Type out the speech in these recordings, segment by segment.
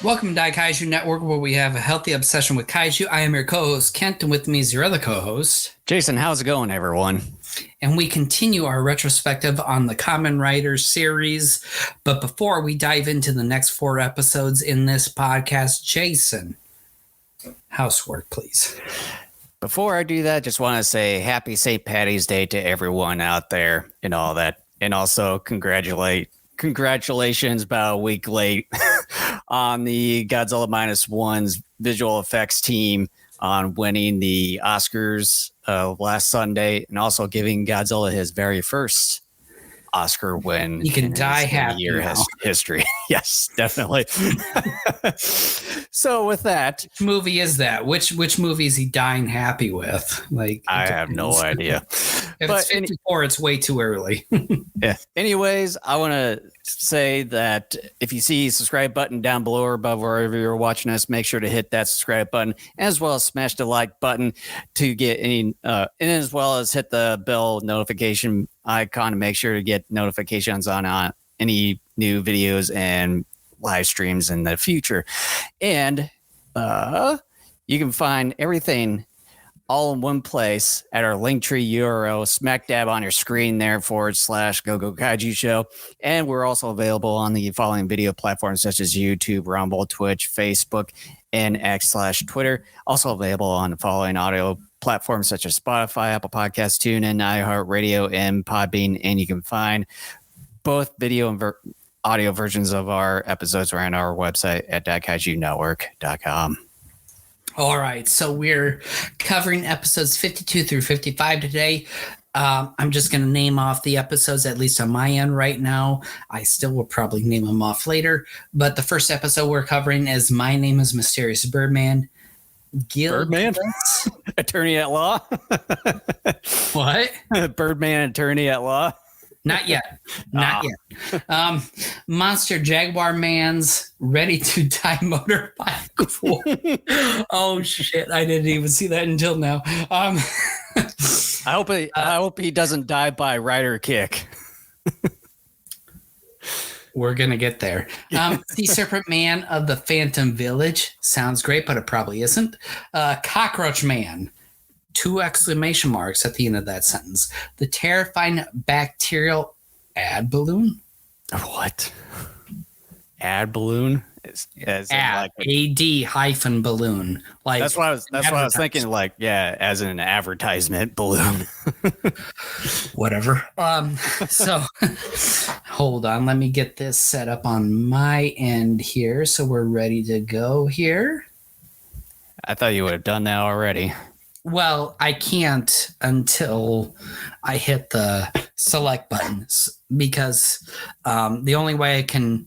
Welcome to Daikaiju Network, where we have a healthy obsession with kaiju. I am your co-host, Kent, and with me is your other co-host, Jason. How's it going, everyone? And we continue our retrospective on the Kamen Rider series. But before we dive into the next 4 episodes in this podcast, Jason, housework, please. Before I do that, just want to say happy St. Patty's Day to everyone out there and all that. And also congratulations about a week late on the Godzilla -1's visual effects team on winning the Oscars last Sunday, and also giving Godzilla his very first Oscar win. You can die happy history. Yes, definitely. So with that, which movie is that? Which movie is he dying happy with? Like, I have no idea. If it's 54, it's way too early. Yeah. Anyways, I want to say that if you see subscribe button down below or above wherever you're watching us, make sure to hit that subscribe button, as well as smash the like button to get any, and as well as hit the bell notification icon to make sure to get notifications on any new videos and live streams in the future. And you can find everything all in one place at our Linktree URL, smack dab on your screen there, / Go Kaiju Show. And we're also available on the following video platforms such as YouTube, Rumble, Twitch, Facebook, and X/Twitter. Also available on the following audio platforms such as Spotify, Apple Podcasts, TuneIn, iHeartRadio, and Podbean. And you can find both video and audio versions of our episodes around our website at DaikajuNetwork.com. All right, so we're covering episodes 52 through 55 today. I'm just going to name off the episodes, at least on my end right now. I still will probably name them off later. But the first episode we're covering is My Name is Mysterious Birdman. Birdman? Attorney at law? What? Birdman, attorney at law? Not yet. Not yet. Monster Jaguar Man's Ready to Die Motorbike. Oh, shit. I didn't even see that until now. I hope he doesn't die by rider kick. We're going to get there. Sea Serpent Man of the Phantom Village. Sounds great, but it probably isn't. Cockroach Man. 2 exclamation marks at the end of that sentence. The Terrifying Bacterial Ad Balloon. What? Ad balloon? AD-balloon. Like, that's what I was thinking. Like, yeah, as an advertisement balloon. Whatever. So hold on. Let me get this set up on my end here, so we're ready to go here. I thought you would have done that already. Well, I can't until I hit the select buttons, because the only way I can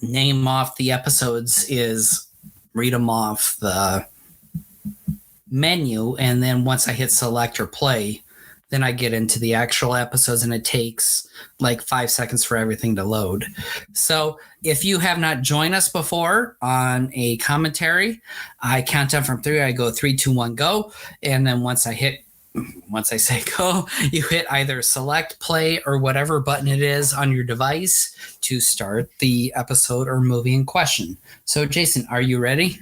name off the episodes is read them off the menu. And then once I hit select or play, then I get into the actual episodes, and it takes like 5 seconds for everything to load. So if you have not joined us before on a commentary, I count down from 3. I go 3, 2, 1, go. And then once I say go, you hit either select, play, or whatever button it is on your device to start the episode or movie in question. So Jason, are you ready?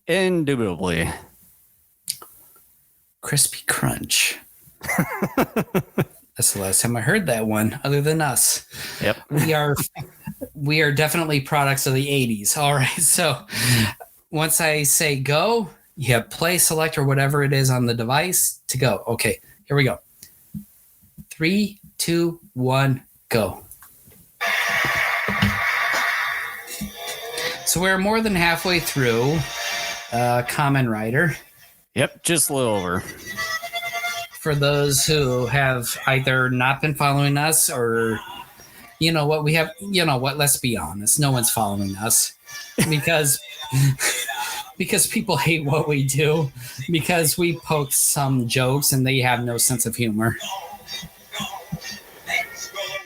Indubitably. Crispy Crunch. That's the last time I heard that one, other than us. Yep. We are definitely products of the 80s. All right. So once I say go, you have play, select, or whatever it is on the device to go. Okay, here we go. 3, 2, 1, go. So we're more than halfway through Kamen Rider. Yep, just a little over. For those who have either not been following us, or let's be honest, no one's following us because people hate what we do, because we poke some jokes and they have no sense of humor.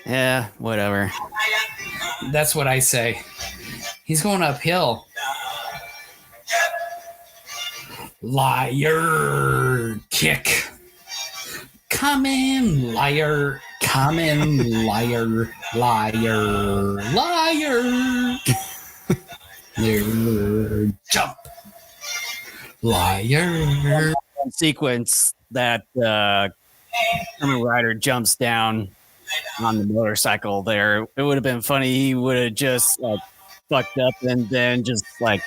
Yeah, whatever. That's what I say. He's going uphill. Liar kick. Kamen liar. Kamen liar. Liar. Liar. Jump. Liar. Sequence that Kamen Rider jumps down on the motorcycle there. It would have been funny. He would have just like fucked up and then just like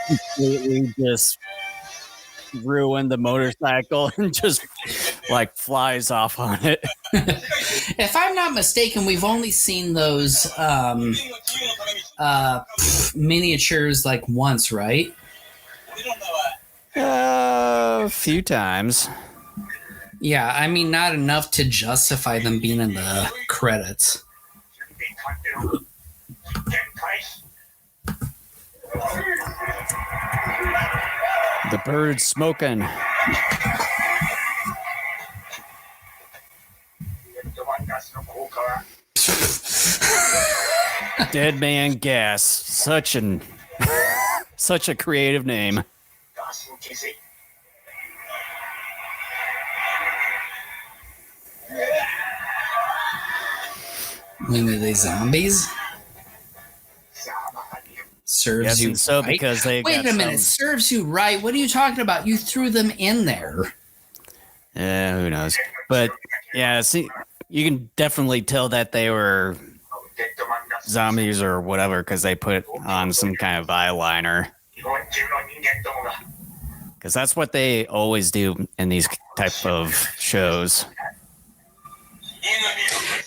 completely just ruined the motorcycle and just like flies off on it. If I'm not mistaken, we've only seen those miniatures like once, right? A few times. Yeah, I mean, not enough to justify them being in the credits. The bird's smoking. Dead Man Gas. Such a creative name. When are they zombies? Serves you so right? because they Wait a minute, serves you right? What are you talking about? You threw them in there. Yeah, who knows? But yeah, see, you can definitely tell that they were zombies or whatever because they put on some kind of eyeliner. Because that's what they always do in these type of shows.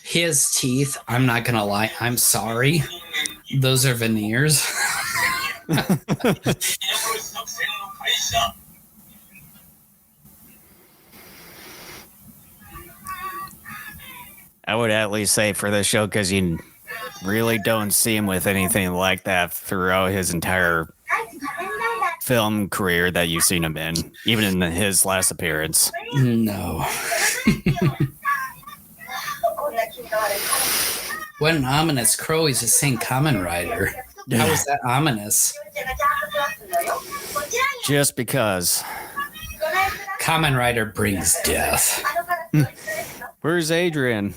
His teeth, I'm not gonna lie, I'm sorry. Those are veneers. I would at least say for this show because you really don't see him with anything like that throughout his entire film career that you've seen him in, even in his last appearance. No. What an ominous crow. He's just saying Kamen Rider. How is that ominous? Just because. Kamen Rider brings death. Where's Adrian?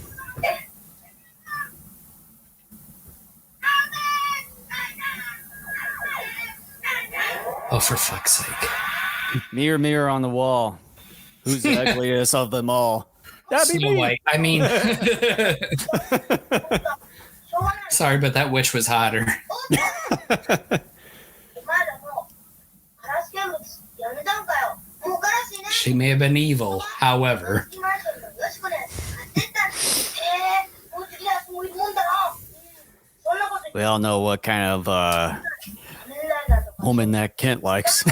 Oh, for fuck's sake. Mirror, mirror on the wall. Who's the ugliest of them all? That'd be Snow me. White. I mean, sorry, but that witch was hotter. She may have been evil, however. We all know what kind of woman that Kent likes.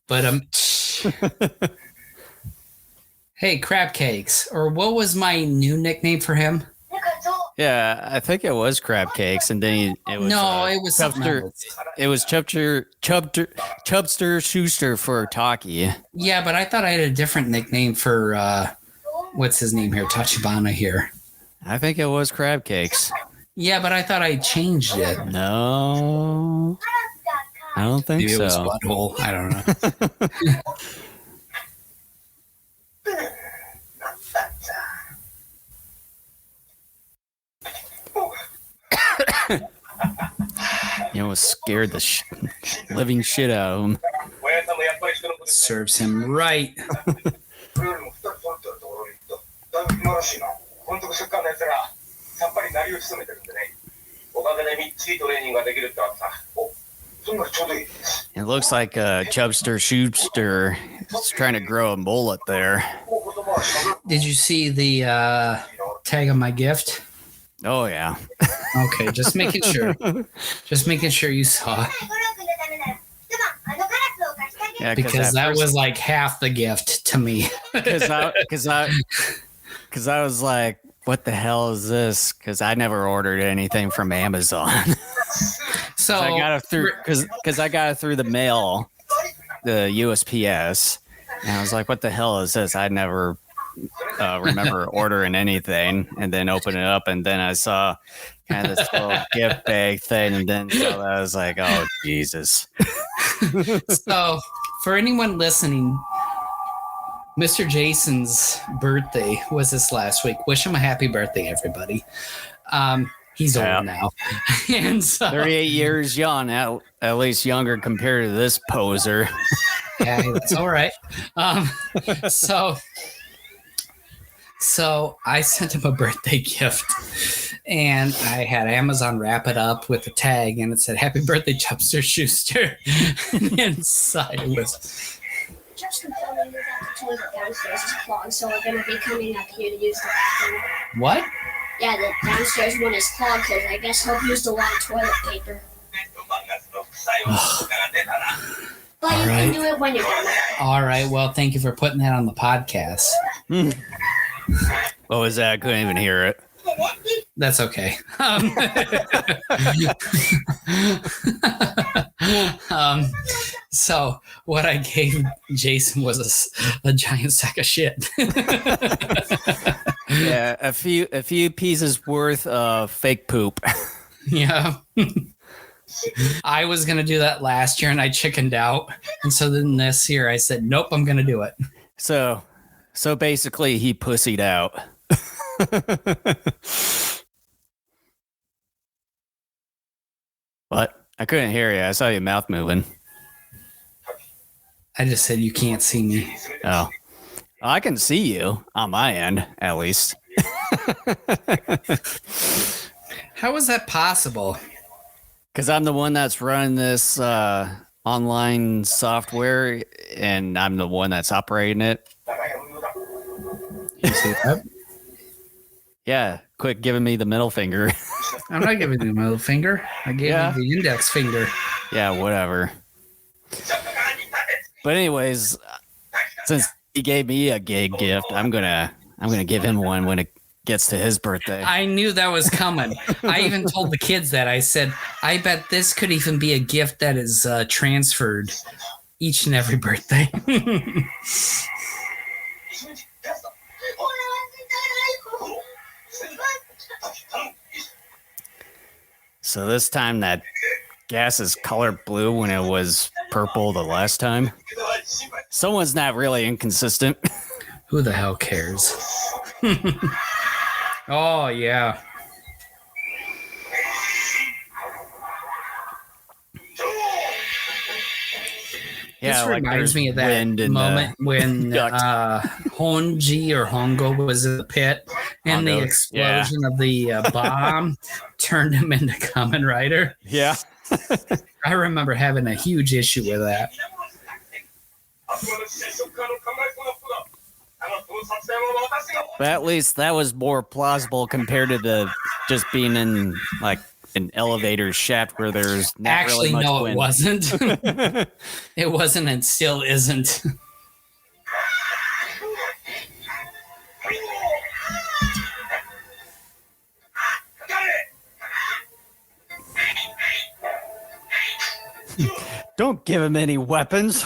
But hey, Crab Cakes, or what was my new nickname for him? Yeah, I think it was Crab Cakes, and then it was it was something else. It was Chubster Schuster for Taki. Yeah, but I thought I had a different nickname for what's his name here, Tachibana here. I think it was Crab Cakes. Yeah, but I thought I changed it. No, I don't think Maybe so. it was Butthole. I don't know. You know, it scared the living shit out of him. Serves him right. It looks like Chubster Schuster is trying to grow a mullet there. Did you see the tag on my gift? Oh, yeah. Okay, just making sure. Just making sure you saw. Yeah, because that was like half the gift to me. Because I was like, what the hell is this? Because I never ordered anything from Amazon. So I got it through because I got it through the mail, the USPS, and I was like, what the hell is this? I never remember ordering anything, and then open it up, and then I saw kind of this little gift bag thing, and then so I was like, oh Jesus. So for anyone listening, Mr. Jason's birthday was this last week. Wish him a happy birthday, everybody. He's old now. And so 38 years young, at least younger compared to this poser. yeah, that's all right. So I sent him a birthday gift, and I had Amazon wrap it up with a tag, and it said "Happy Birthday, Chubster Schuster." And inside it was. Just confirming that the toilet downstairs is clogged, so we're gonna be coming up here to use the bathroom. What? Yeah, the downstairs one is clogged because I guess Hope used a lot of toilet paper. But you can do it when you're done. All right. Well, thank you for putting that on the podcast. What was that? I couldn't even hear it. That's okay. So what I gave Jason was a giant sack of shit. Yeah, a few pieces worth of fake poop. Yeah. I was going to do that last year and I chickened out. And so then this year I said, nope, I'm going to do it. So basically he pussied out. What? I couldn't hear you. I saw your mouth moving. I just said, you can't see me. Oh. I can see you on my end, at least. How is that possible? Because I'm the one that's running this online software, and I'm the one that's operating it. You see that? Yeah, quit giving me the middle finger. I'm not giving you the middle finger. I gave you the index finger. Yeah, whatever. But anyways, since he gave me a gig gift, I'm gonna give him one when it gets to his birthday. I knew that was coming. I even told the kids that. I said, I bet this could even be a gift that is transferred each and every birthday. So this time that gas is colored blue when it was purple the last time. Someone's not really inconsistent. Who the hell cares? Oh, yeah. Yeah, this like reminds me of that moment when Honji or Hongo was in the pit and the explosion of the bomb turned him into Kamen Rider. Yeah. I remember having a huge issue with that. But at least that was more plausible compared to the just being in like an elevator shaft where there's not Actually, really much no, wind. it wasn't. It wasn't and still isn't. Don't give him any weapons.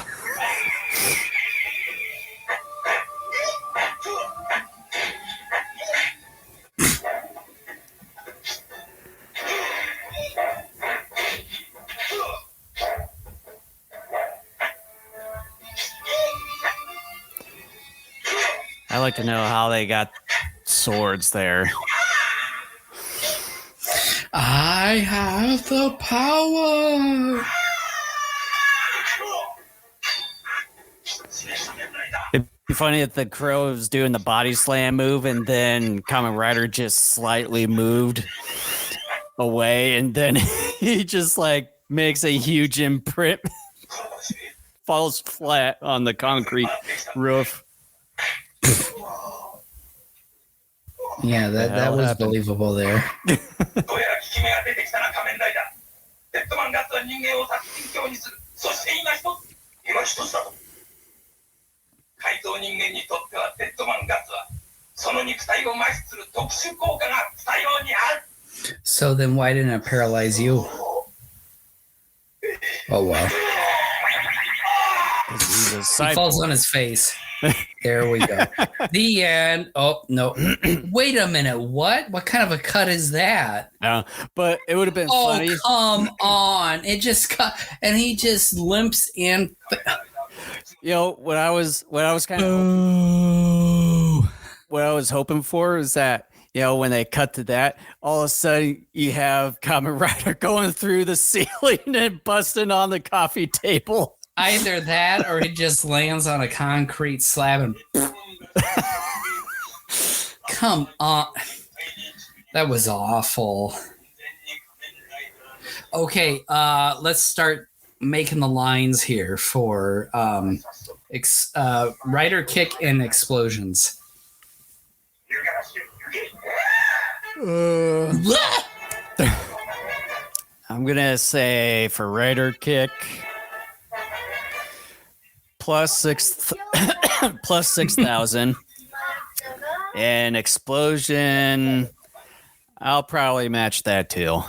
I like to know how they got swords there. I have the power. It'd be funny if the crow was doing the body slam move and then Kamen Rider just slightly moved away and then he just like makes a huge imprint, falls flat on the concrete roof. Yeah, that was happened? believable there. So then why didn't it paralyze you? Oh, wow. He falls on his face. There we go. The end. Oh, no. Wait a minute. What? What kind of a cut is that? But it would have been funny. Oh, come on. It just cut, and he just limps in. You know, what I was kind of what I was hoping for is that You know, when they cut to that, all of a sudden you have Kamen Rider going through the ceiling and busting on the coffee table. Either that or he just lands on a concrete slab and come on. That was awful. Okay, let's start making the lines here for rider kick and explosions. I'm gonna say for rider kick plus 6,000 and explosion. I'll probably match that too.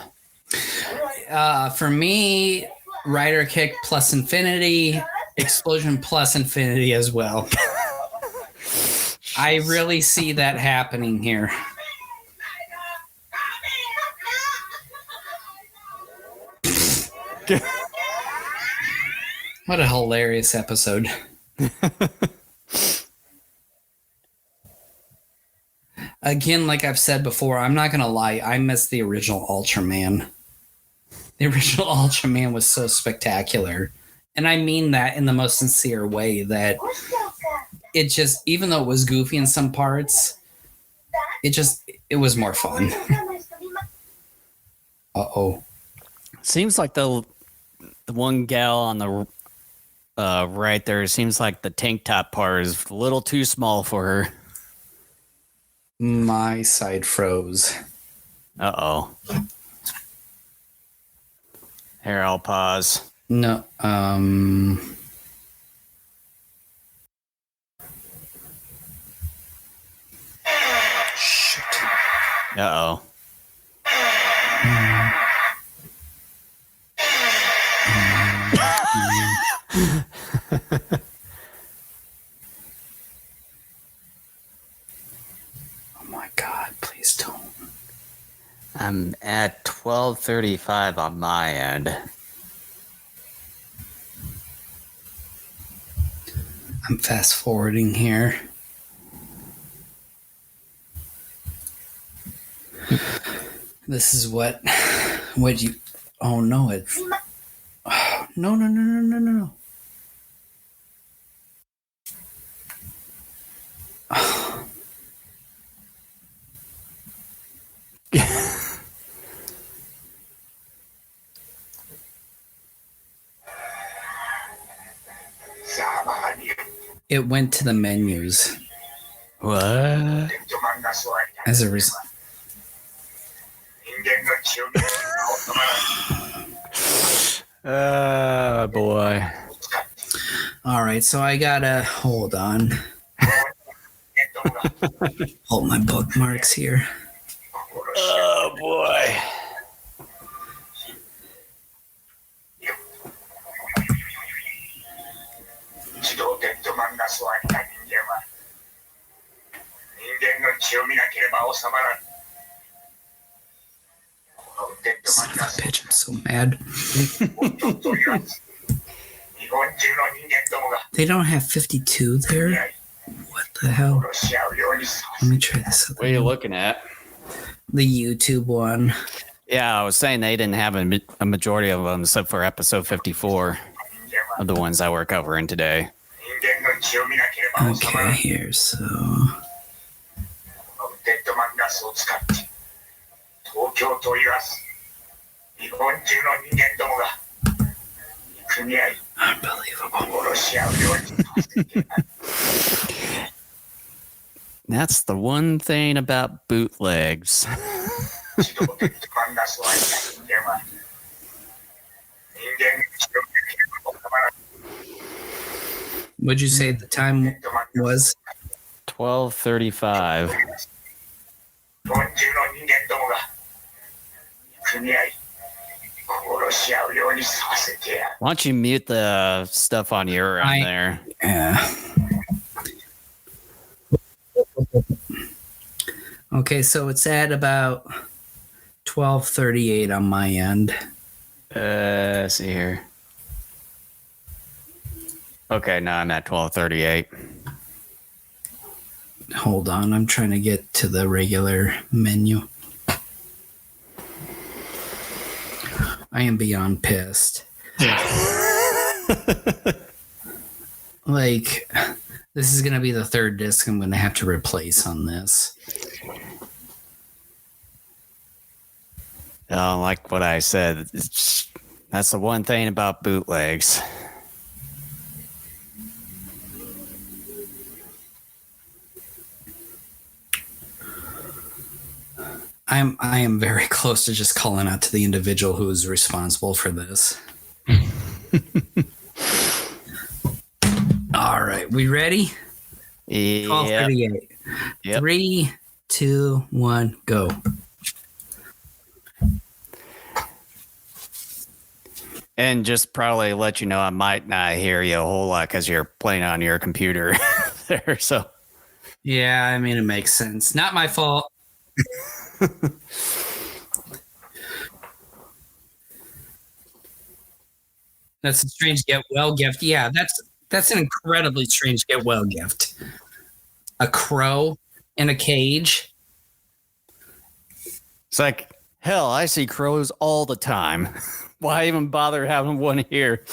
For me, rider kick plus infinity, explosion plus infinity as well. I really see that happening here. What a hilarious episode. Again, like I've said before, I'm not going to lie. I miss the original Ultraman. The original Ultraman was so spectacular. And I mean that in the most sincere way, that it just, even though it was goofy in some parts, it was more fun. Uh-oh. Seems like the one gal on the right there, seems like the tank top part is a little too small for her. My side froze. Uh-oh. Here, I'll pause. No, shit. Uh-oh. Oh my God, please don't. I'm at 12:35 on my end. I'm fast forwarding here. This is what you, oh no, it's, oh, no. Oh. It went to the menus. What? As a result. Boy. All right, so I gotta hold on. Hold my bookmarks here. Oh boy. Son of a bitch, I'm so mad. They don't have 52 there? What the hell? Let me try this. What are you looking at? The YouTube one. Yeah, I was saying they didn't have a majority of them except for episode 54 of the ones that we're covering today. Okay, here, so... Unbelievable. That's the one thing about bootlegs. What'd you say the time was? 12:35. Why don't you mute the stuff on your end there? Yeah. Okay, so it's at about 12:38 on my end. Let's see here. Okay, now I'm at 12:38. Hold on, I'm trying to get to the regular menu. I am beyond pissed. Like, this is going to be the third disc I'm going to have to replace on this. Like what I said, that's the one thing about bootlegs. I am very close to just calling out to the individual who is responsible for this. All right, we ready? Yeah. 12:38. Yep. 3, 2, 1, go. And just probably let you know I might not hear you a whole lot because you're playing on your computer there. So Yeah, I mean, it makes sense. Not my fault. That's a strange get well gift. Yeah, that's an incredibly strange get well gift. A crow in a cage. it's like, hell, I see crows all the time. Why even bother having one here?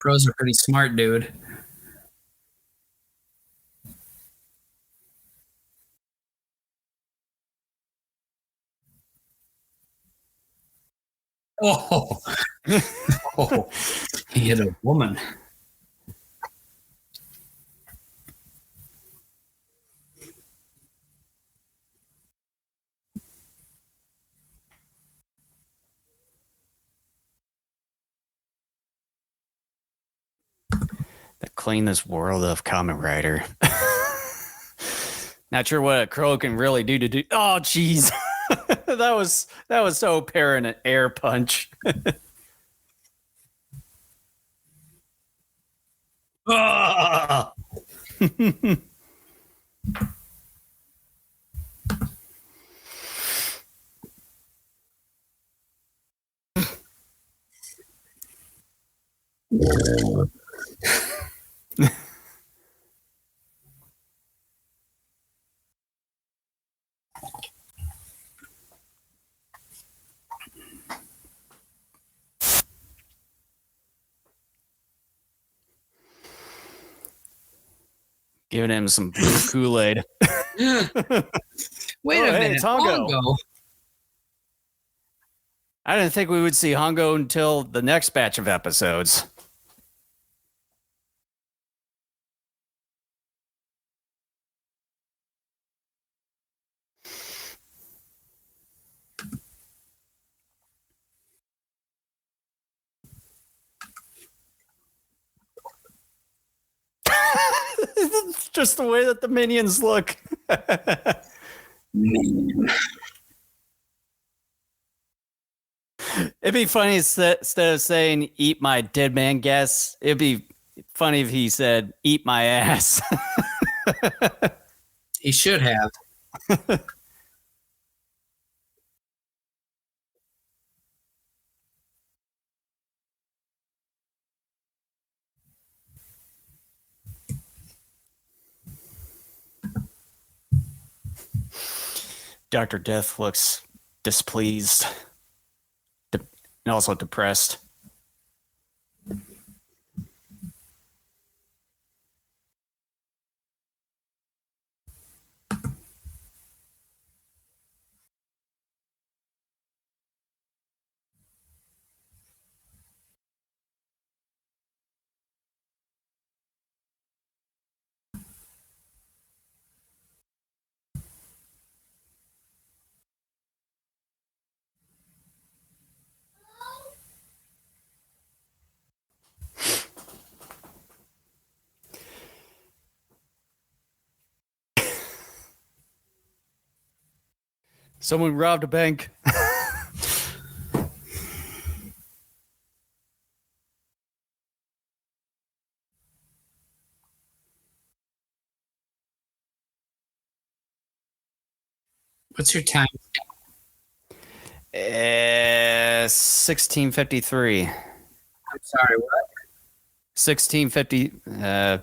Crows are pretty smart, dude. Oh, oh, he hit a woman. The cleanest world of Kamen Rider. Not sure what a crow can really do to do. Oh, jeez. that was so apparent an air punch. Ah! Giving him some Kool-Aid. Wait a minute, it's Hongo. Hongo. I didn't think we would see Hongo until the next batch of episodes. It's just the way that the minions look. It'd be funny instead of saying "eat my dead man gas," it'd be funny if he said "eat my ass." He should have. Dr. Death looks displeased and also depressed. Someone robbed a bank. What's your time? 1653. I'm sorry, what? 1650.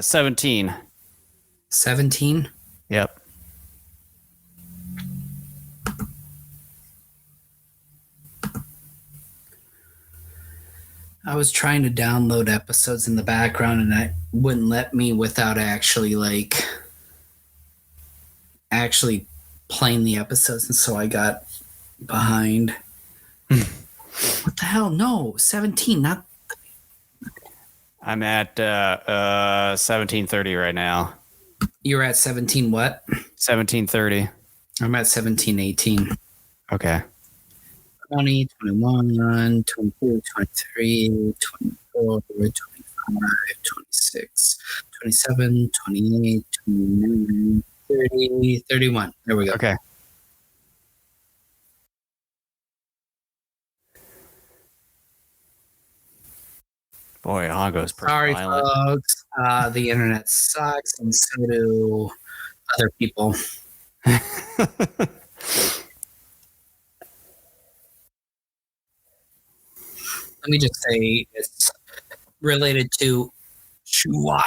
17. 17? Yep. I was trying to download episodes in the background and it wouldn't let me without actually playing the episodes, and so I got behind. What the hell? No, 17, not. I'm at 1730 right now. You're at 17 what? 1730. I'm at 1718. Okay. 20, 21, 22, 23, 24, 25, 26, 27, 28, 29, 30, 31. There we go. Okay. Boy, Hongo's pretty Sorry, violent. folks. The internet sucks, and so do other people. Let me just say it's related to SWAT.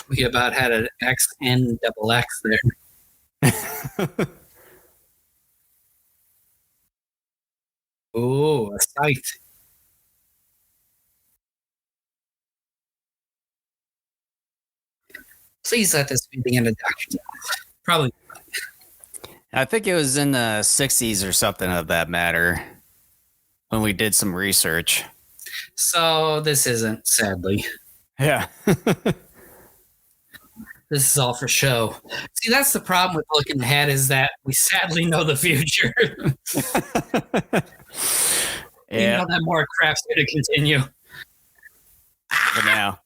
We about had an XN double X there. Oh, a scythe. Please let this be the end of Dr. Death. Probably. I think it was in the 60s or something of that matter when we did some research. So this isn't, sadly. Yeah. This is all for show. See, that's the problem with looking ahead, is that we sadly know the future. We Yeah. know that more crap's going to continue. For now.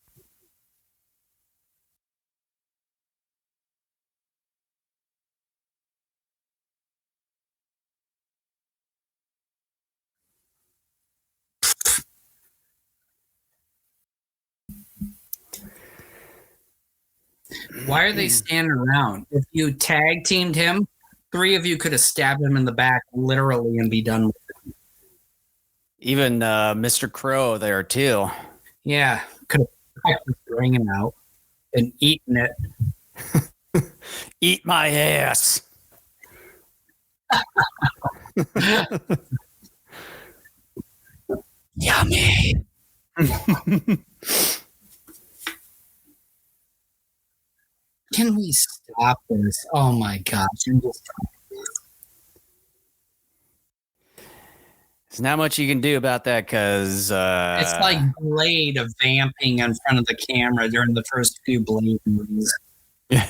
Why are they standing around? If you tag teamed him, 3 of you could have stabbed him in the back literally and be done with it. Even Mr. Crow there too. Yeah, could have practiced bringing him out and eaten it. Eat my ass. Yummy. Can we stop this? Oh my gosh. There's not much you can do about that because It's like Blade vamping in front of the camera during the first few Blade movies. yeah.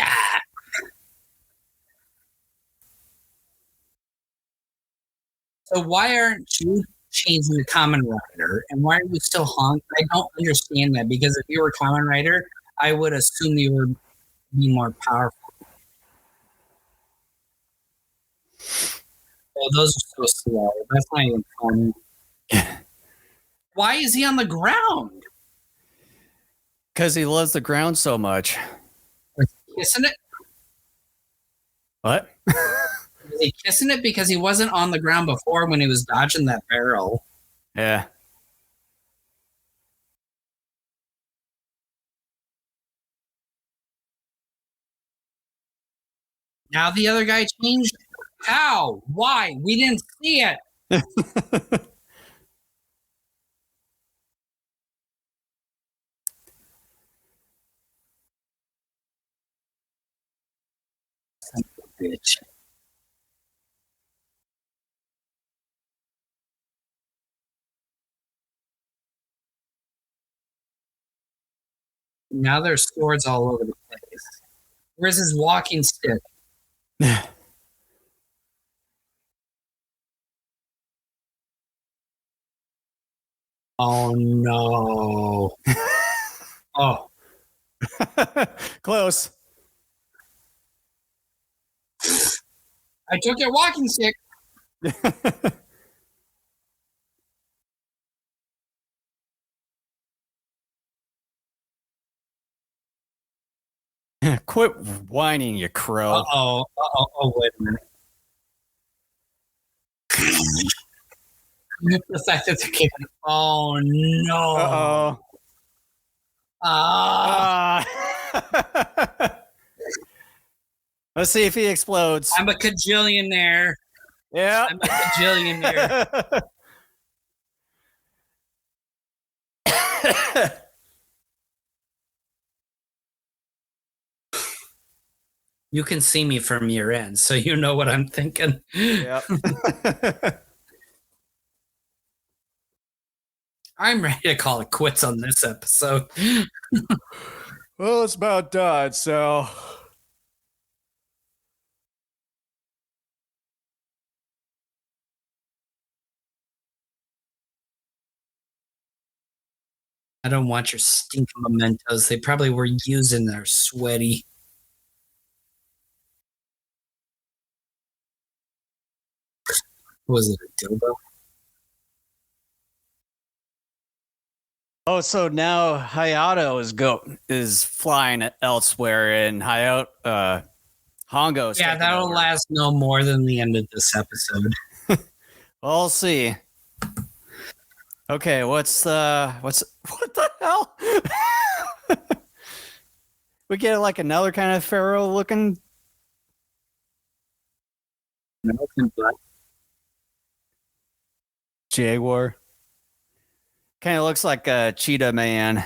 Ah. So why aren't you changing the Kamen Rider? And why are you still Honk? I don't understand that, because if you were Kamen Rider, I would assume you would be more powerful. Oh, those are so slow. That's not even fun. Why is he on the ground? Because he loves the ground so much. Kissing it? What? Is he kissing it because he wasn't on the ground before when he was dodging that barrel? Yeah. Now the other guy changed? How? Why? We didn't see it. Bitch. Now there's swords all over the place. Where's his walking stick? Oh no. Oh. Close. I took your walking stick. Quit whining, you crow. Oh, wait a minute. The fact that they're kicking. Oh, no. Uh-oh. Let's see if he explodes. I'm a cajillionaire. Yeah. I'm a cajillionaire. You can see me from your end, so you know what I'm thinking. Yep. I'm ready to call it quits on this episode. Well, it's about done, so. I don't want your stinking mementos. They probably were using their sweaty. Was it a dildo? Oh, so now Hayato is flying elsewhere, and Hongo. Yeah, that'll last no more than the end of this episode. We'll see. Okay, what the hell? We get like another kind of pharaoh looking. Jaguar. Kind of looks like a Cheetah Man,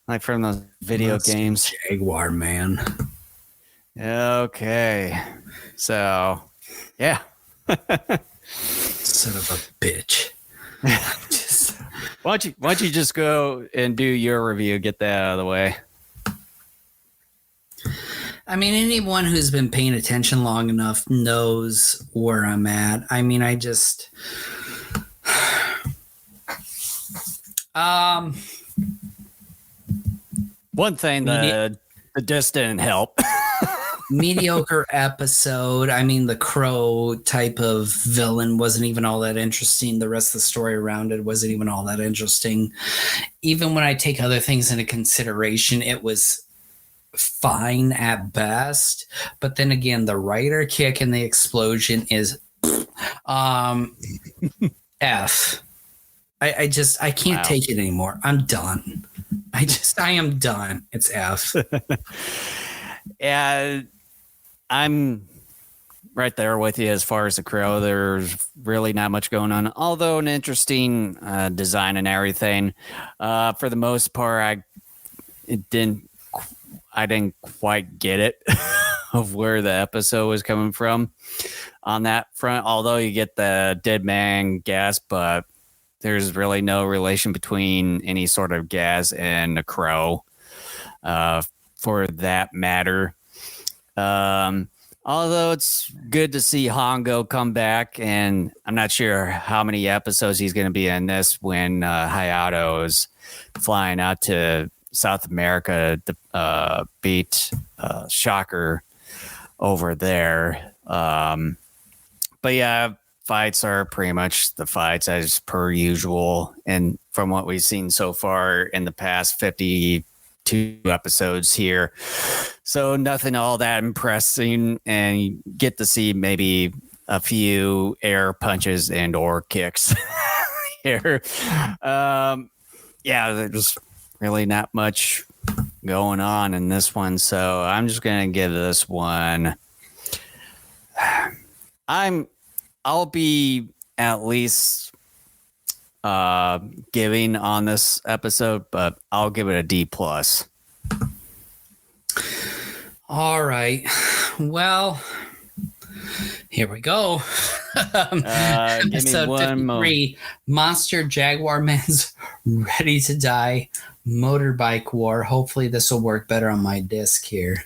like from those video games. Jaguar Man. Okay. So, yeah. Son of a bitch. Why don't you just go and do your review, get that out of the way. I mean, anyone who's been paying attention long enough knows where I'm at. I mean, I just one thing the disc didn't help. mediocre episode. I mean, the crow type of villain wasn't even all that interesting. The rest of the story around it wasn't even all that interesting. Even when I take other things into consideration, it was fine at best. But then again, the writer kick and the explosion is F. I can't take it anymore. I'm done. I am done. It's F. Yeah, I'm right there with you as far as the crow. There's really not much going on, although an interesting design and everything. For the most part, I didn't quite get it of where the episode was coming from on that front. Although you get the dead man gas, but there's really no relation between any sort of gas and a crow, for that matter. Although it's good to see Hongo come back, and I'm not sure how many episodes he's going to be in this when Hayato is flying out to South America to beat Shocker over there. But yeah, fights are pretty much the fights as per usual, and from what we've seen so far in the past 52 episodes here. So nothing all that impressive, and you get to see maybe a few air punches and or kicks here. Yeah, there's really not much going on in this one. So I'm just going to give this one. I'll be at least giving on this episode, but I'll give it a D+. All right. Well, here we go. Give me one 53. Monster Jaguar Man's Ready to Die Motorbike War. Hopefully this will work better on my disc here.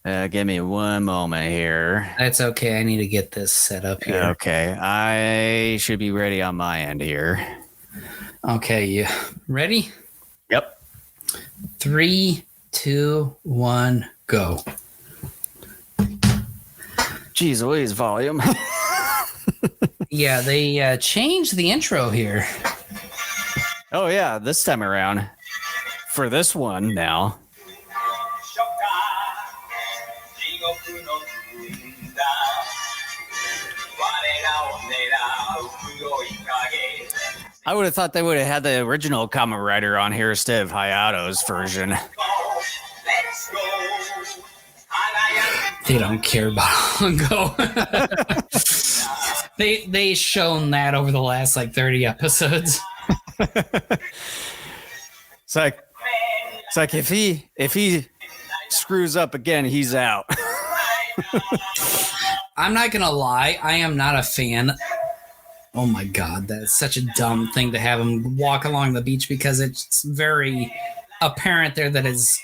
Give me one moment here. That's okay. I need to get this set up here. Okay. I should be ready on my end here. Okay. You ready? Yep. 3, 2, 1, go. Jeez Louise, volume. Yeah, they changed the intro here. Oh, yeah, this time around. For this one now. I would have thought they would have had the original Kamen Rider on here instead of Hayato's version. They don't care about Hongo. They shown that over the last like 30 episodes. It's like if he screws up again, he's out. I'm not gonna lie, I am not a fan. Oh my god, that's such a dumb thing to have him walk along the beach because it's very apparent there that his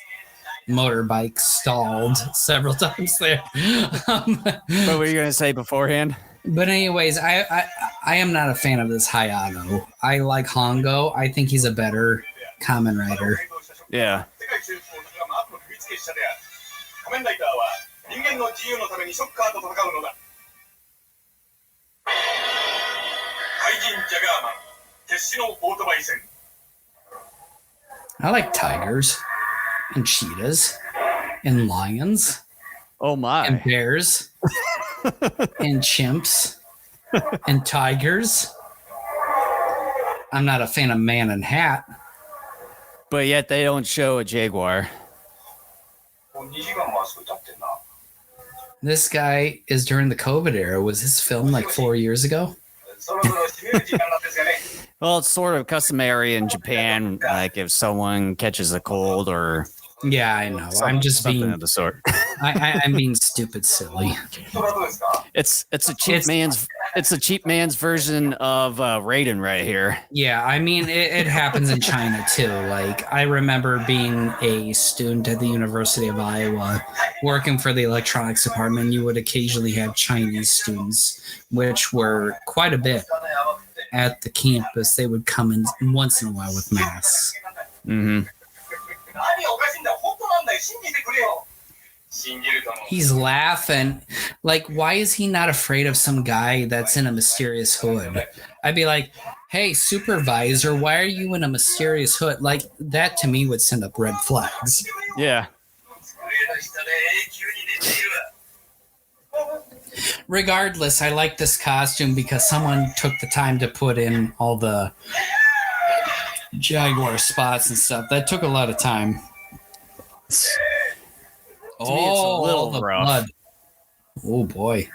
motorbike stalled several times there. What were you gonna say beforehand? But anyways, I am not a fan of this Hayato. I like Hongo. I think he's a better Kamen Rider. Yeah. I like tigers and cheetahs and lions Oh my. and bears and chimps and tigers. I'm not a fan of Man in Hat. But yet they don't show a jaguar. This guy is during the COVID era. Was this filmed like 4 years ago? Well, it's sort of customary in Japan, like if someone catches a cold or Yeah, I know. I'm just something being of the sort. I'm being stupid silly. It's a cheap man's version of Raiden right here. Yeah, I mean it happens in China too. Like I remember being a student at the University of Iowa, working for the electronics department. You would occasionally have Chinese students, which were quite a bit at the campus. They would come in once in a while with masks. Mm-hmm. He's laughing. Like, why is he not afraid of some guy that's in a mysterious hood? I'd be like, hey, supervisor, why are you in a mysterious hood? Like, that to me would send up red flags. Yeah. Regardless, I like this costume because someone took the time to put in all the jaguar spots and stuff. That took a lot of time. To me, it's a little the rough. blood. Oh boy.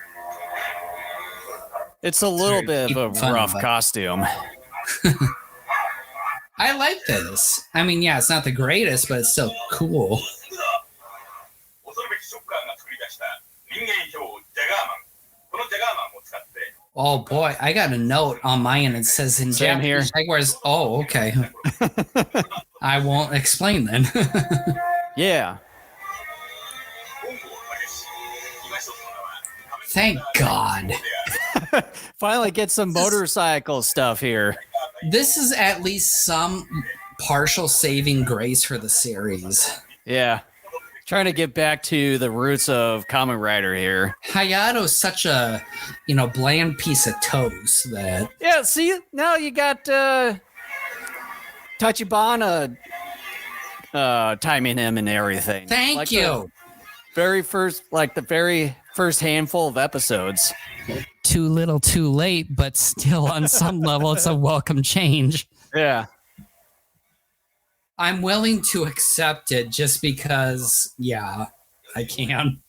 It's a little bit of a Fun, rough but- costume. I like this. I mean, yeah, it's not the greatest, but it's still cool. Oh boy, I got a note on my end. It says in Same here. Japanese jaguars. Oh, okay. I won't explain then. Yeah. Thank God. Finally get some motorcycle stuff here. This is at least some partial saving grace for the series. Yeah. Trying to get back to the roots of Kamen Rider here. Hayato's such a, bland piece of toast that Yeah, see, now you got Tachibana timing him and everything. Thank you. The very first handful of episodes. Too little, too late, but still on some level, it's a welcome change. Yeah. I'm willing to accept it just because, yeah, I can.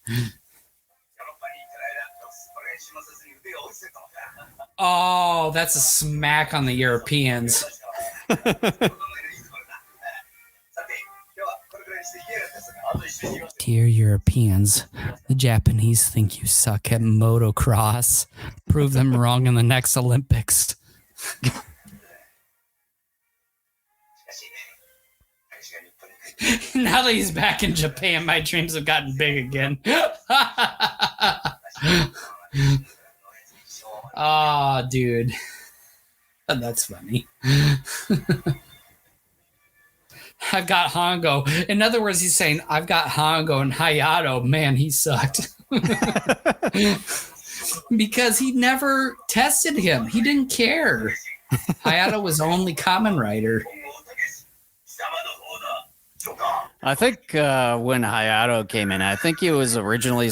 Oh, that's a smack on the Europeans. Dear Europeans, the Japanese think you suck at motocross. Prove them wrong in the next Olympics. Now that he's back in Japan, my dreams have gotten big again. Oh, dude. That's funny. I've got Hongo. In other words, he's saying, I've got Hongo and Hayato. Man, he sucked. Because he never tested him. He didn't care. Hayato was only Kamen Rider. I think when Hayato came in, I think he was originally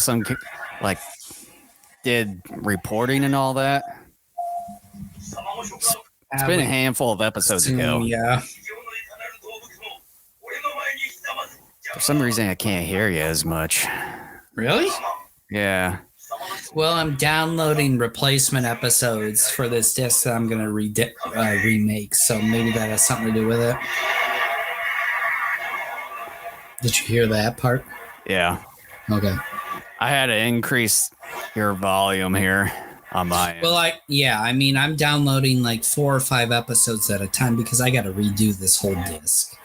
like did reporting and all that. It's been a handful of episodes ago. Yeah. For some reason, I can't hear you as much. Really? Yeah. Well, I'm downloading replacement episodes for this disc that I'm going to remake, so maybe that has something to do with it. Did you hear that part? Yeah. Okay. I had to increase your volume here on my end. Well, I'm downloading like 4 or 5 episodes at a time because I got to redo this whole disc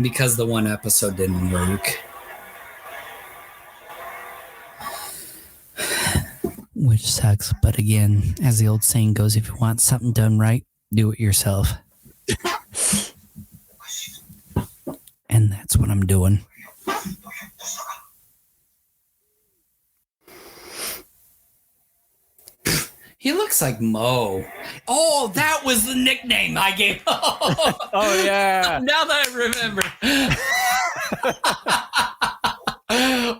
because the one episode didn't work. Which sucks, but again, as the old saying goes, if you want something done right, do it yourself. And that's what I'm doing. He looks like Mo. Oh, that was the nickname I gave. Oh, yeah. Now that I remember.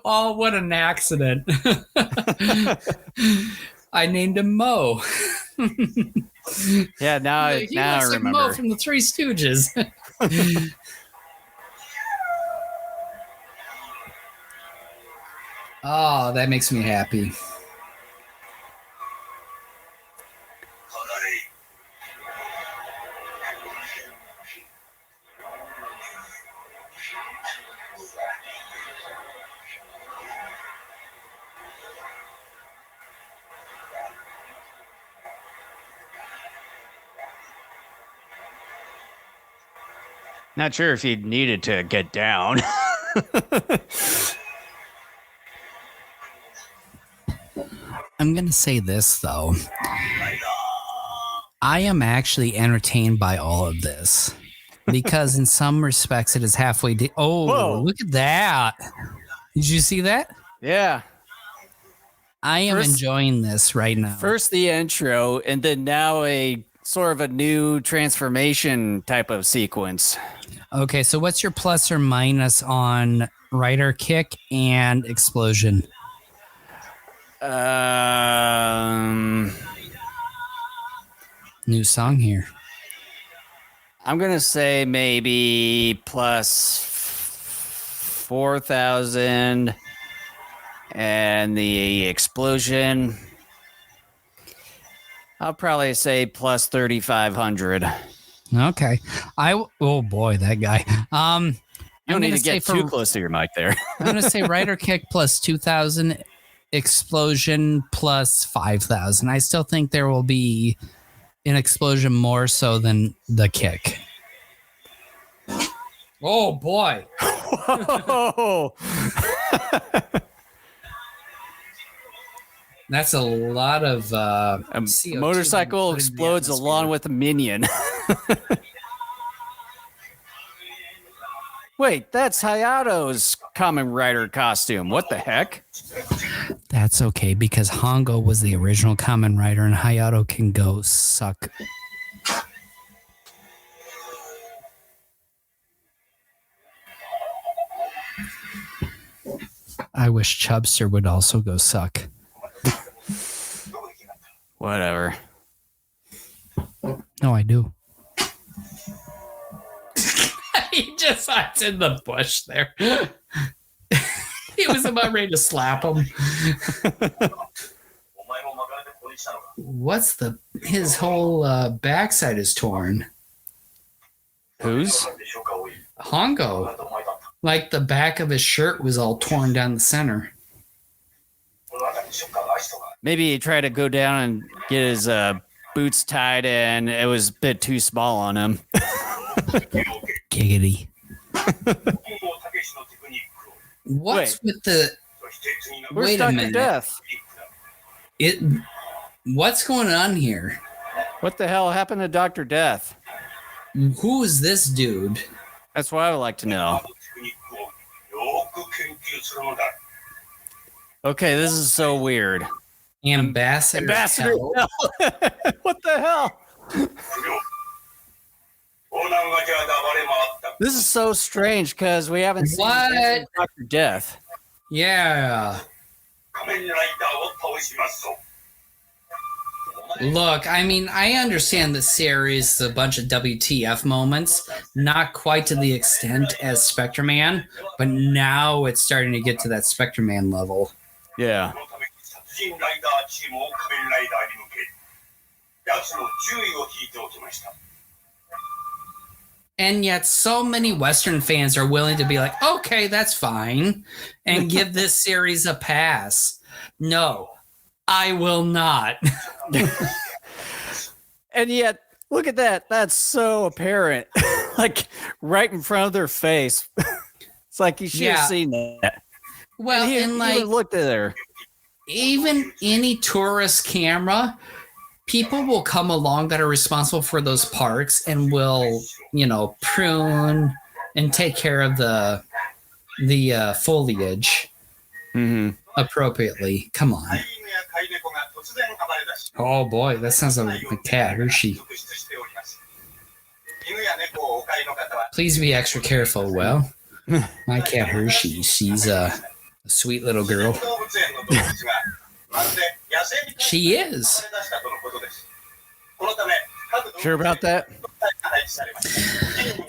Oh, what an accident. I named him Mo. Yeah, now I remember. Mo from the Three Stooges. Oh, that makes me happy. Not sure if he needed to get down. I'm going to say this, though. I am actually entertained by all of this because in some respects it is halfway. Whoa. Look at that. Did you see that? Yeah. I am enjoying this right now. First the intro, and then now a sort of a new transformation type of sequence. Okay, so what's your plus or minus on Rider Kick and Explosion? New song here. I'm gonna say maybe plus 4,000, and the Explosion, I'll probably say plus 3,500. Okay. Oh boy, that guy. You don't need to get too close to your mic there. I'm going to say Rider Kick plus 2,000, Explosion plus 5,000. I still think there will be an Explosion more so than the Kick. Oh boy. Whoa. That's a lot of CO2 motorcycle explodes along with a minion. Wait, that's Hayato's Kamen Rider costume. What the heck? That's okay because Hongo was the original Kamen Rider and Hayato can go suck. I wish Chubster would also go suck. Whatever. No, I do. He just hides in the bush there. He was about ready to slap him. What's his whole backside is torn. Whose? Hongo. Like the back of his shirt was all torn down the center. Maybe he tried to go down and get his boots tied and it was a bit too small on him. Giggity. What's with the... Where's Wait a Dr. minute. Death? What's going on here? What the hell happened to Dr. Death? Who is this dude? That's what I would like to know. Okay, this is so weird. Ambassador. Hell? Hell. What the hell? This is so strange because we haven't seen What? Dr. Death. Yeah. Look, I mean, I understand the series, a bunch of WTF moments, not quite to the extent as Spectre-Man, but now it's starting to get to that Spectre-Man level. Yeah. And yet so many Western fans are willing to be like, okay, that's fine, and give this series a pass. No, I will not. And yet, look at that. That's so apparent. Like right in front of their face. It's like you should have seen that. Well, and like, even looked at her. Even any tourist camera, people will come along that are responsible for those parks and will, you know, prune and take care of the foliage appropriately. Come on. Oh boy, that sounds like a cat, Hershey. Please be extra careful. Well, my cat Hershey, she's a sweet little girl. She is. Sure about that?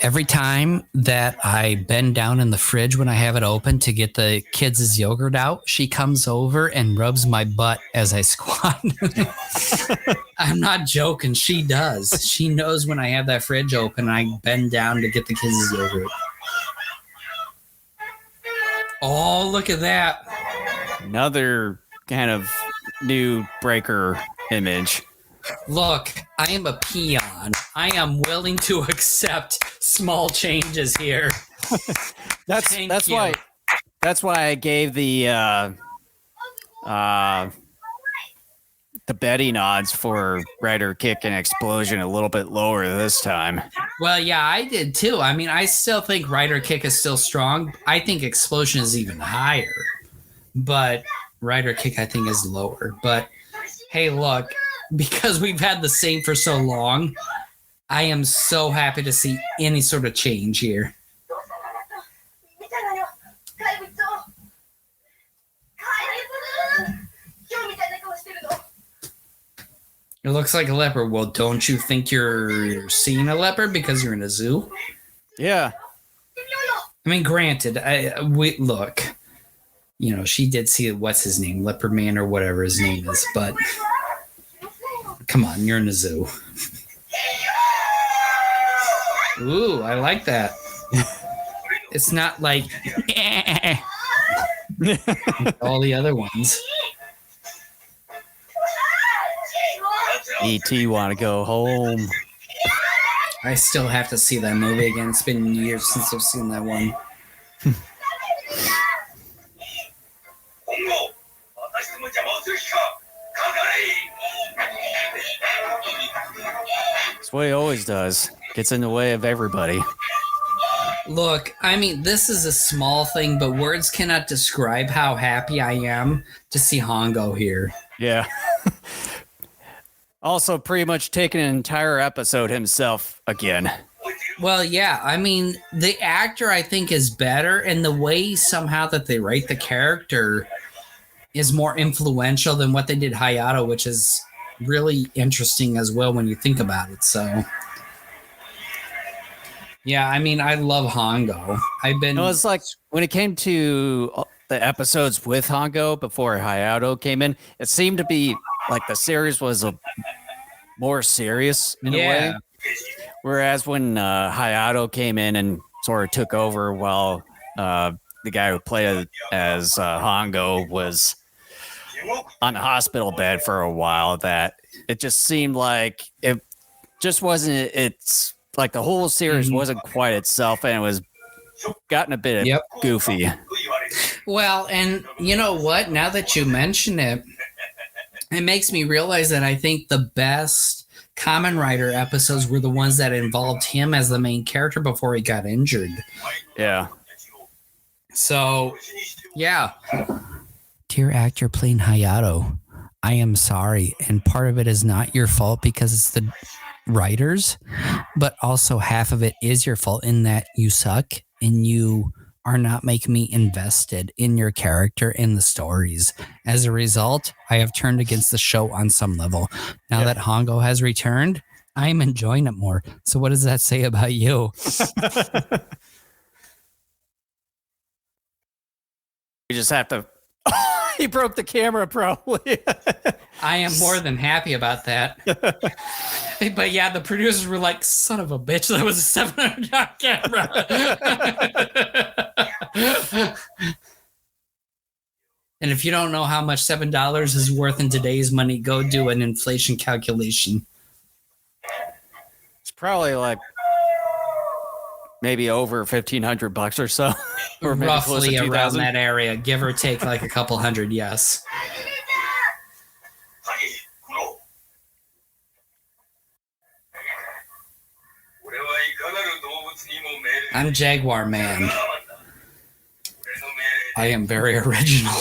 Every time that I bend down in the fridge when I have it open to get the kids' yogurt out, she comes over and rubs my butt as I squat. I'm not joking. She does. She knows when I have that fridge open and I bend down to get the kids' yogurt. Oh, look at that. Another kind of new breaker image. Look, I am a peon. I am willing to accept small changes here. That's you. why I gave the betting odds for Rider Kick and Explosion a little bit lower this time. Well, yeah, I did too. I mean, I still think Rider Kick is still strong. I think Explosion is even higher. But Rider Kick, I think, is lower. But hey, look, because we've had the same for so long, I am so happy to see any sort of change here. It looks like a leopard. Well, don't you think you're seeing a leopard because you're in a zoo? Yeah. I mean, granted, we look, you know, she did see what's his name, Leopard Man or whatever his name is, but come on, you're in a zoo. Ooh, I like that. It's not like all the other ones. E.T. want to go home. I still have to see that movie again. It's been years since I've seen that one. That's what he always does. Gets in the way of everybody. Look, I mean, this is a small thing, but words cannot describe how happy I am to see Hongo here. Yeah. Also, pretty much taking an entire episode himself again. Well, yeah, I mean, the actor I think is better, and the way somehow that they write the character is more influential than what they did Hayato, which is really interesting as well when you think about it. So, yeah, I mean, I love Hongo. It was like when it came to the episodes with Hongo before Hayato came in, it seemed to be like the series was a more serious in a way. Whereas when Hayato came in and sort of took over while the guy who played as Hongo was on the hospital bed for a while, that it just seemed like it just wasn't, it's like the whole series wasn't quite itself, and it was gotten a bit goofy. Well, and you know what? Now that you mention it, it makes me realize that I think the best Kamen Rider episodes were the ones that involved him as the main character before he got injured. Yeah. So, yeah. Dear actor playing Hayato, I am sorry. And part of it is not your fault because it's the writers, but also half of it is your fault in that you suck and you are not making me invested in your character and the stories. As a result, I have turned against the show on some level. Now that Hongo has returned, I am enjoying it more. So what does that say about you? You just have to... He broke the camera, probably. I am more than happy about that. But yeah, the producers were like, son of a bitch, that was a $700 camera. And if you don't know how much $7 is worth in today's money, go do an inflation calculation. It's probably like maybe over $1,500 or so. Or maybe roughly around 2,000. that area, give or take like a couple hundred, yes. I'm Jaguar Man. I am very original.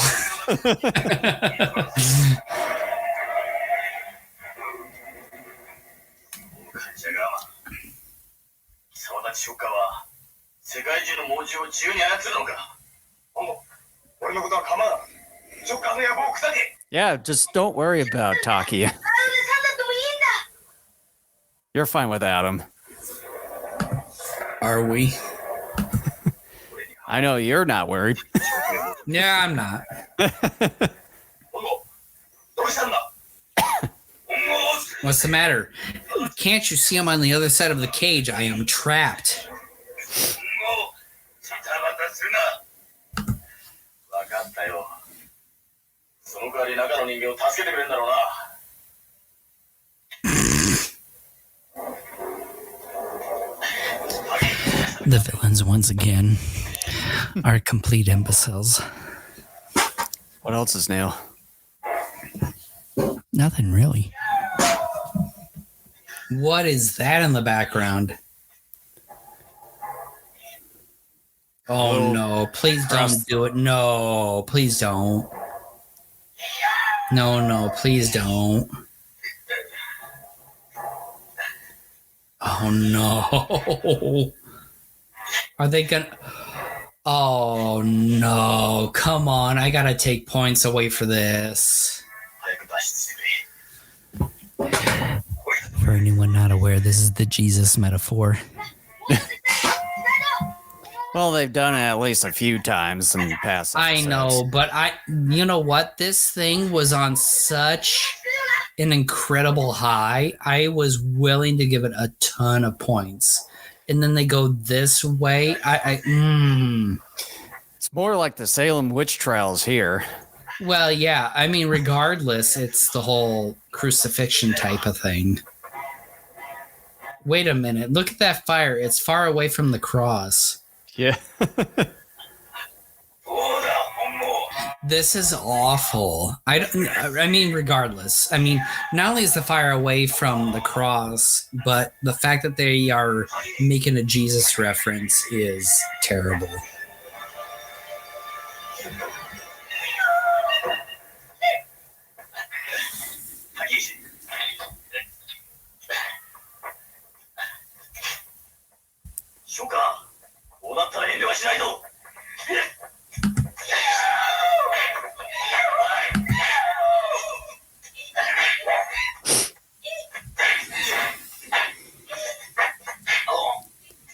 Yeah, just don't worry about Taki. You're fine without him. Are we? I know you're not worried. Yeah, I'm not. What's the matter? Can't you see I'm on the other side of the cage? I am trapped. The villains, once again, are complete imbeciles. What else is new? Nothing really. What is that in the background? Oh no, please don't do it. No, please don't. No, please don't. Oh no. Are they gonna... Oh no, come on. I gotta take points away for this. For anyone not aware, this is the Jesus metaphor. Well, they've done it at least a few times in past episodes. I know, but you know what? This thing was on such an incredible high. I was willing to give it a ton of points. And then they go this way. It's more like the Salem witch trials here. Well, yeah. I mean, regardless, it's the whole crucifixion type of thing. Wait a minute. Look at that fire. It's far away from the cross. Yeah. This is awful. I mean, regardless. I mean, not only is the fire away from the cross, but the fact that they are making a Jesus reference is terrible.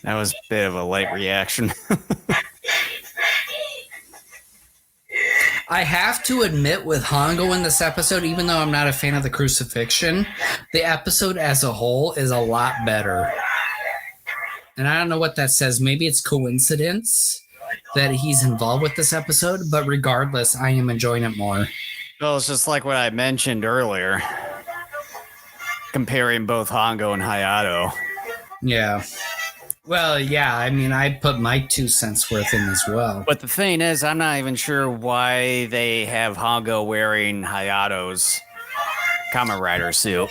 That was a bit of a late reaction. I have to admit, with Hongo in this episode, even though I'm not a fan of the crucifixion, the episode as a whole is a lot better. And I don't know what that says. Maybe it's coincidence that he's involved with this episode, but regardless, I am enjoying it more. Well, it's just like what I mentioned earlier, comparing both Hongo and Hayato. Yeah. Well, yeah, I mean, I put my 2 cents worth in as well. But the thing is, I'm not even sure why they have Hongo wearing Hayato's Kamen Rider suit.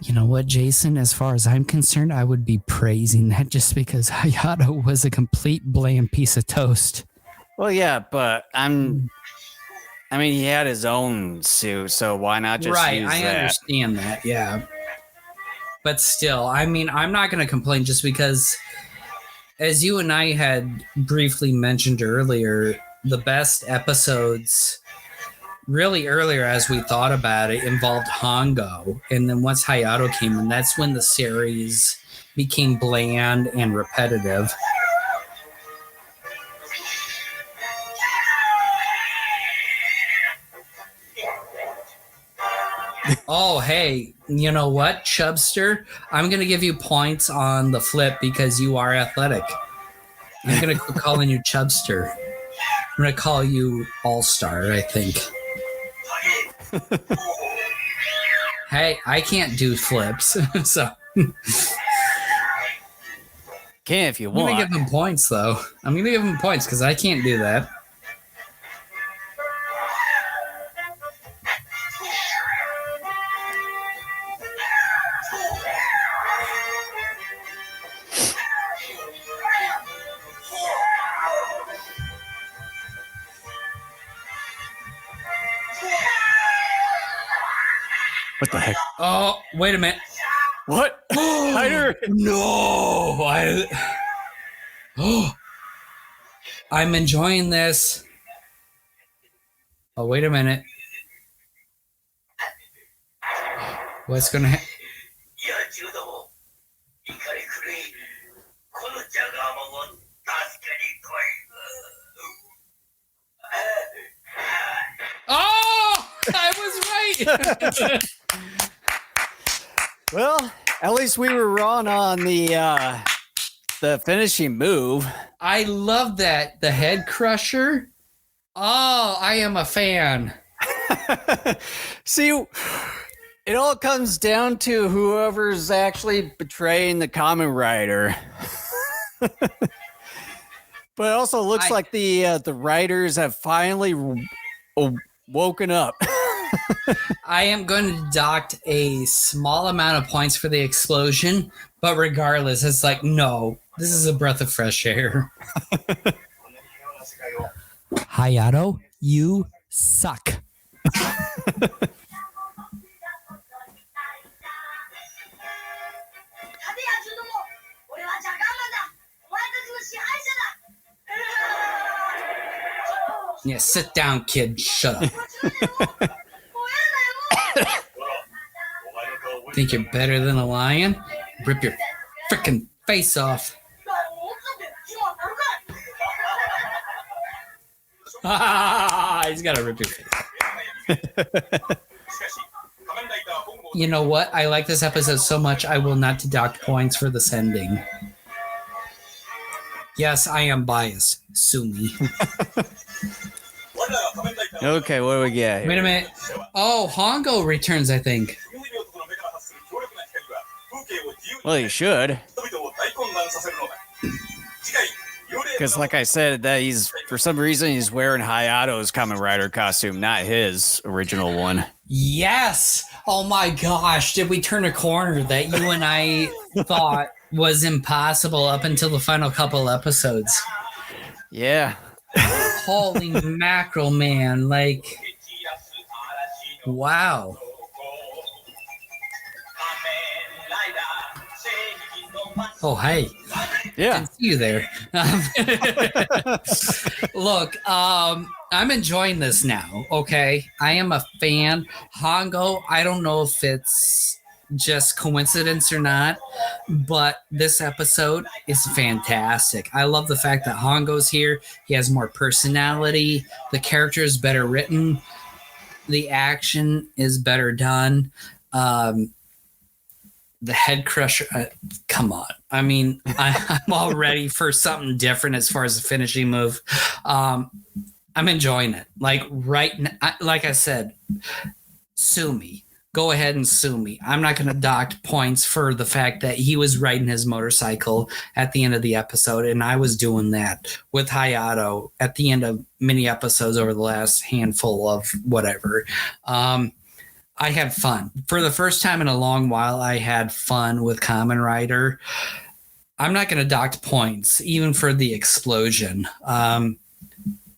You know what, Jason? As far as I'm concerned, I would be praising that just because Hayato was a complete bland piece of toast. Well, yeah, but he had his own suit, so why not just use I that? understand that, yeah. But still, I mean, I'm not going to complain just because, as you and I had briefly mentioned earlier, the best episodes really earlier as we thought about it involved Hongo. And then once Hayato came in, that's when the series became bland and repetitive. Oh, hey, you know what, Chubster? I'm going to give you points on the flip because you are athletic. I'm going to quit calling you Chubster. I'm going to call you All-Star, I think. Hey, I can't do flips, so... Can if you I'm want. going to give him points, though. I'm going to give him points because I can't do that. What the heck? Oh, wait a minute. What? Hider? No! I'm enjoying this. Oh, wait a minute. What's going to happen? Oh! I was right! Well, at least we were wrong on the finishing move. I love that. The head crusher. Oh, I am a fan. See, it all comes down to whoever's actually betraying the Kamen Rider. But it also looks like the writers have finally woken up. I am going to deduct a small amount of points for the explosion, but regardless, it's like, no, this is a breath of fresh air. Hayato, you suck. Yeah, sit down, kid. Shut up. Think you're better than a lion? Rip your freaking face off. He's got to rip your face. You know what? I like this episode so much, I will not deduct points for this ending. Yes, I am biased. Sue me. Okay, what do we get here? Wait a minute. Oh, Hongo returns, I think. Well, you should. Because, like I said, that for some reason he's wearing Hayato's Kamen Rider costume, not his original one. Yes! Oh my gosh, did we turn a corner that you and I thought was impossible up until the final couple episodes? Yeah. Holy mackerel, man. Like, wow. Oh, hey. Yeah. Didn't see you there. Look, I'm enjoying this now, okay? I am a fan. Hongo, I don't know if it's just coincidence or not, but this episode is fantastic. I love the fact that Hongo's here. He has more personality. The character is better written. The action is better done. The head crusher, come on. I mean, I'm all ready for something different as far as the finishing move. I'm enjoying it. Like right now, like I said, sue me. Go ahead and sue me. I'm not going to dock points for the fact that he was riding his motorcycle at the end of the episode, and I was doing that with Hayato at the end of many episodes over the last handful of whatever. I had fun. For the first time in a long while, I had fun with Kamen Rider. I'm not going to dock points, even for the explosion.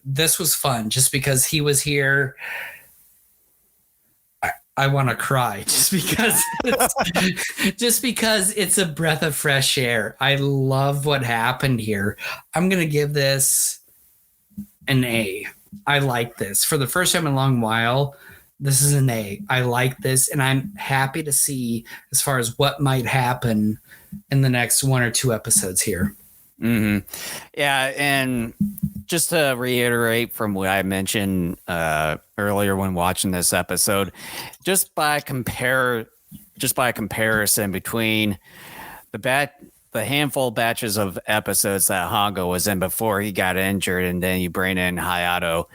This was fun just because he was here. I want to cry just because it's a breath of fresh air. I love what happened here. I'm going to give this an A. I like this. For the first time in a long while, this is an A. I like this, and I'm happy to see as far as what might happen in the next 1 or 2 episodes here. Mm-hmm. Yeah, and just to reiterate from what I mentioned earlier when watching this episode, just by comparison between the handful of batches of episodes that Hongo was in before he got injured, and then you bring in Hayato,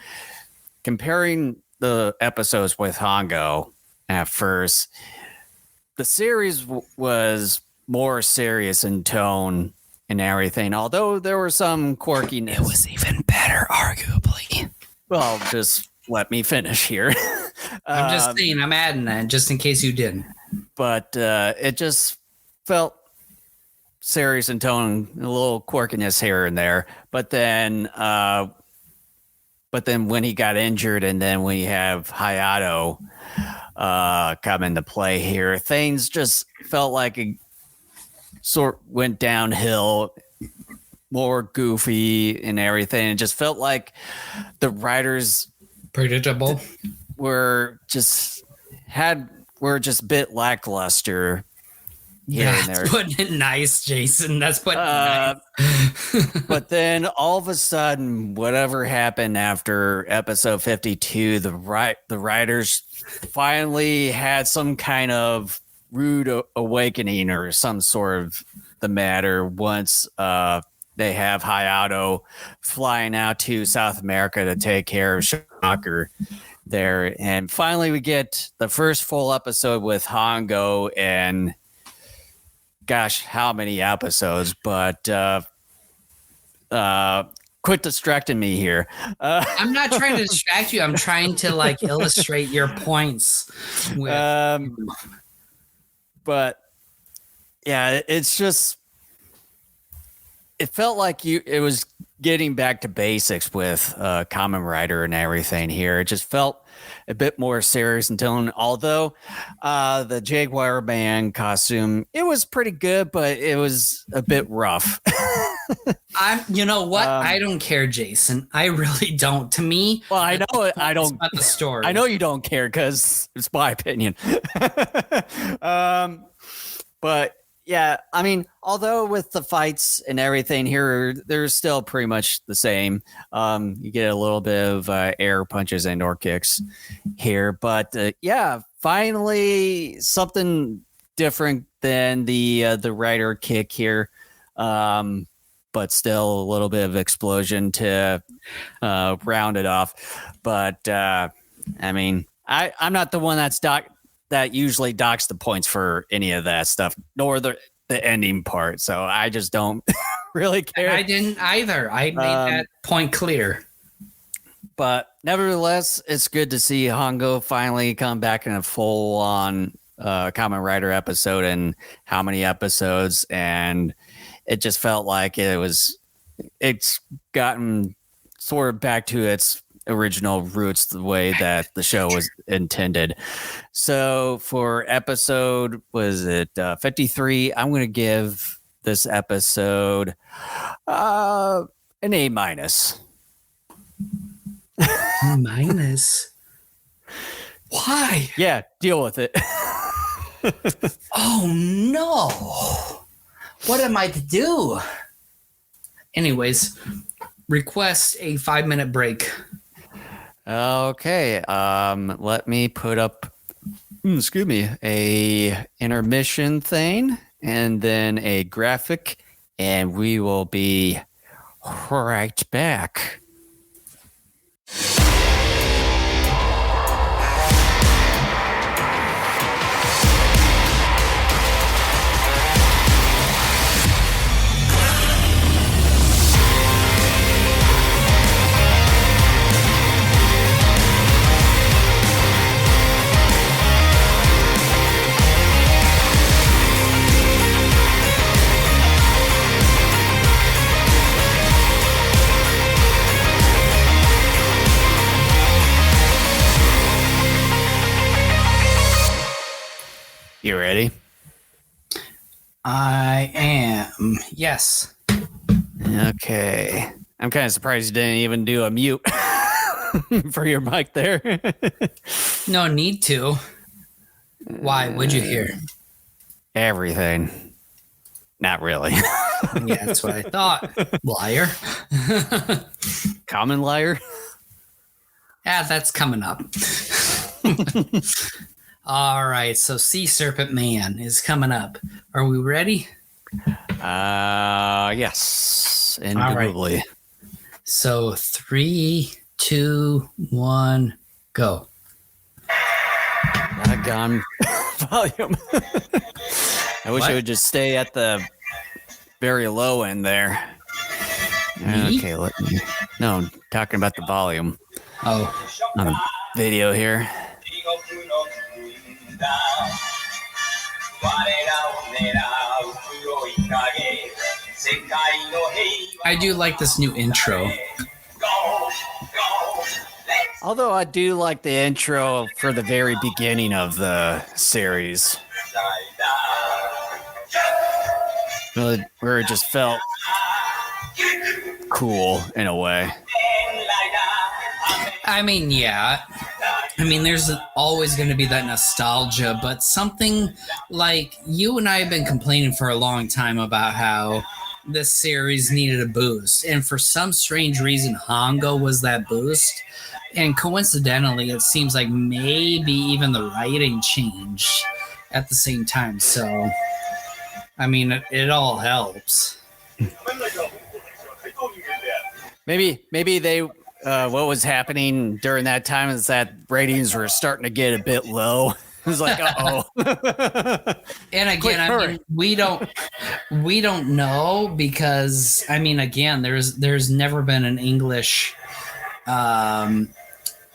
comparing the episodes with Hongo at first, the series was more serious in tone and everything, although there were some quirkiness. It was even better, arguably. Well, just let me finish here. I'm just saying, I'm adding that just in case you didn't. But it just felt serious in tone, a little quirkiness here and there. But then when he got injured, and then we have Hayato come into play here, things just felt like it sort went downhill, more goofy and everything. It just felt like the writers predictable were just a bit lackluster here and there. That's putting it nice, Jason. That's putting it nice. But then all of a sudden, whatever happened after episode 52, the writers finally had some kind of rude awakening or some sort of the matter once they have Hayato flying out to South America to take care of Shocker there. And finally we get the first full episode with Hongo, and gosh, how many episodes, but quit distracting me here. I'm not trying to distract you. I'm trying to illustrate your points. But yeah, it's just, it felt like it was getting back to basics with Kamen Rider and everything here. It just felt a bit more serious in tone, although the Jaguar Man costume, it was pretty good, but it was a bit rough. You know what? I don't care, Jason. I really don't. To me, well, I know I don't. About the story. I know you don't care because it's my opinion. But yeah, I mean, although with the fights and everything here, they're still pretty much the same. You get a little bit of air punches and or kicks here, but yeah, finally something different than the rider kick here. But still a little bit of explosion to round it off. But I mean, I'm not the one that usually docks the points for any of that stuff, nor the ending part. So I just don't really care. And I didn't either. I made that point clear. But nevertheless, it's good to see Hongo finally come back in a full-on Kamen Rider episode, and how many episodes, and it just felt like it's gotten sort of back to its original roots, the way that the show was intended. So for episode, was it 53? I'm going to give this episode an A-. Minus? Why? Yeah, deal with it. Oh no. What am I to do? Anyways, request a 5-minute break. Okay. Let me put up, a intermission thing, and then a graphic, and we will be right back. You ready? I am. Yes. Okay. I'm kind of surprised you didn't even do a mute for your mic there. No need to. Why? What'd you hear? Everything. Not really. Yeah, that's what I thought. Liar. Common liar. Yeah, that's coming up. All right, so Sea Serpent Man is coming up. Are we ready? Yes. Indubitably. Right. So 3, 2, 1, go. Doggone volume. I wish it would just stay at the very low end there. Me? Okay, no, I'm talking about the volume Oh, on the video here. I do like this new intro. Although I do like the intro for the very beginning of the series. Where it just felt cool in a way. I mean, yeah. I mean, there's always going to be that nostalgia, but something like you and I have been complaining for a long time about how this series needed a boost. And for some strange reason, Hongo was that boost. And coincidentally, it seems like maybe even the writing changed at the same time. So, I mean, it all helps. Maybe they what was happening during that time is that ratings were starting to get a bit low. It was like, uh-oh. And again, Quick, I mean, we don't know because I mean, again, there's never been an English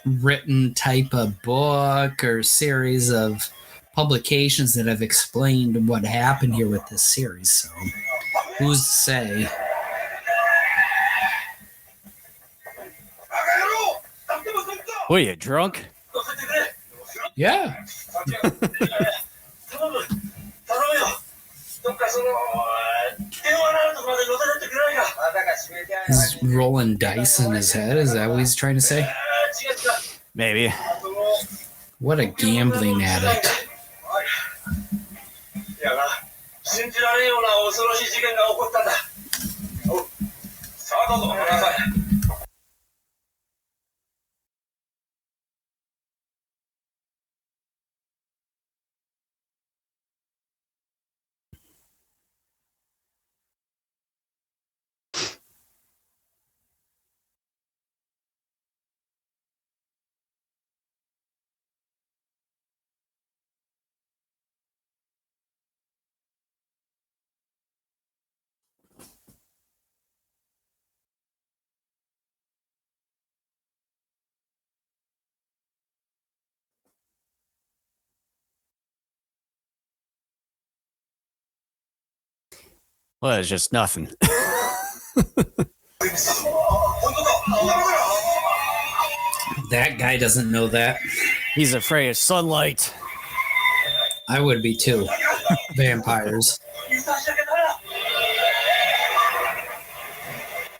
written type of book or series of publications that have explained what happened here with this series. So who's to say? What are you, drunk? Yeah. He's rolling dice in his head. Is that what he's trying to say? Maybe. What a gambling addict. Well, it's just nothing. That guy doesn't know that. He's afraid of sunlight. I would be too. Vampires.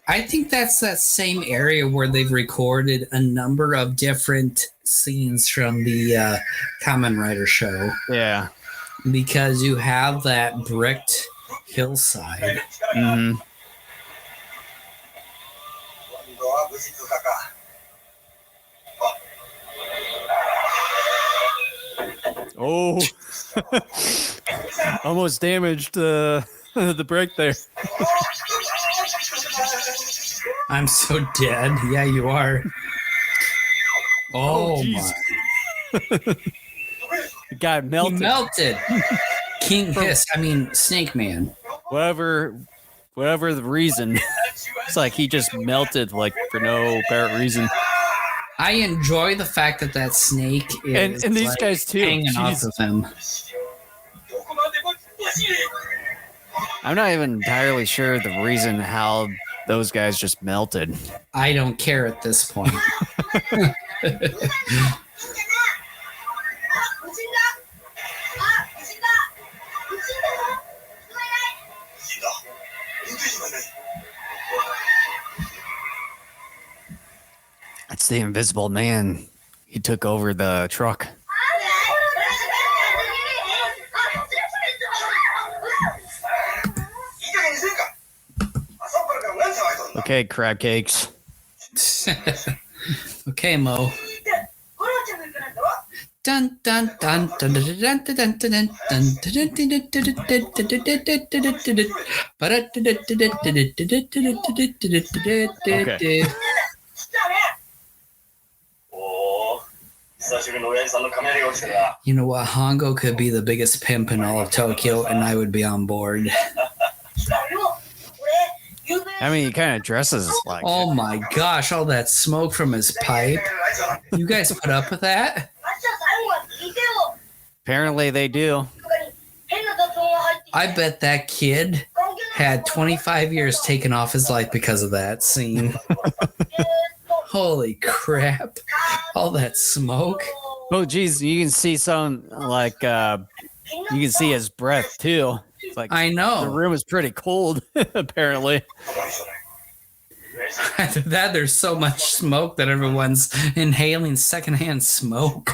I think that's that same area where they've recorded a number of different scenes from the Kamen Rider show. Yeah. Because you have that bricked hillside. Mm-hmm. Oh, almost damaged the brake there. I'm so dead. Yeah, you are. Oh geez. my. The guy melted. He melted. King Hiss. I mean, Snake Man. Whatever the reason. It's like he just melted like for no apparent reason. I enjoy the fact that snake is and these like guys too hanging off of him. I'm not even entirely sure the reason how those guys just melted. I don't care at this point. It's the Invisible Man. He took over the truck. Okay, crab cakes. Okay, Mo. Dun dun dun dun dun dun dun dun dun dun. You know what? Hongo could be the biggest pimp in all of Tokyo, and I would be on board. I mean, he kind of dresses like. Oh my gosh! All that smoke from his pipe. You guys put up with that? Apparently, they do. I bet that kid had 25 years taken off his life because of that scene. Holy crap. All that smoke. Oh, geez. You can see some, like, you can see his breath, too. It's like, I know. The room is pretty cold, apparently. After that, there's so much smoke that everyone's inhaling secondhand smoke.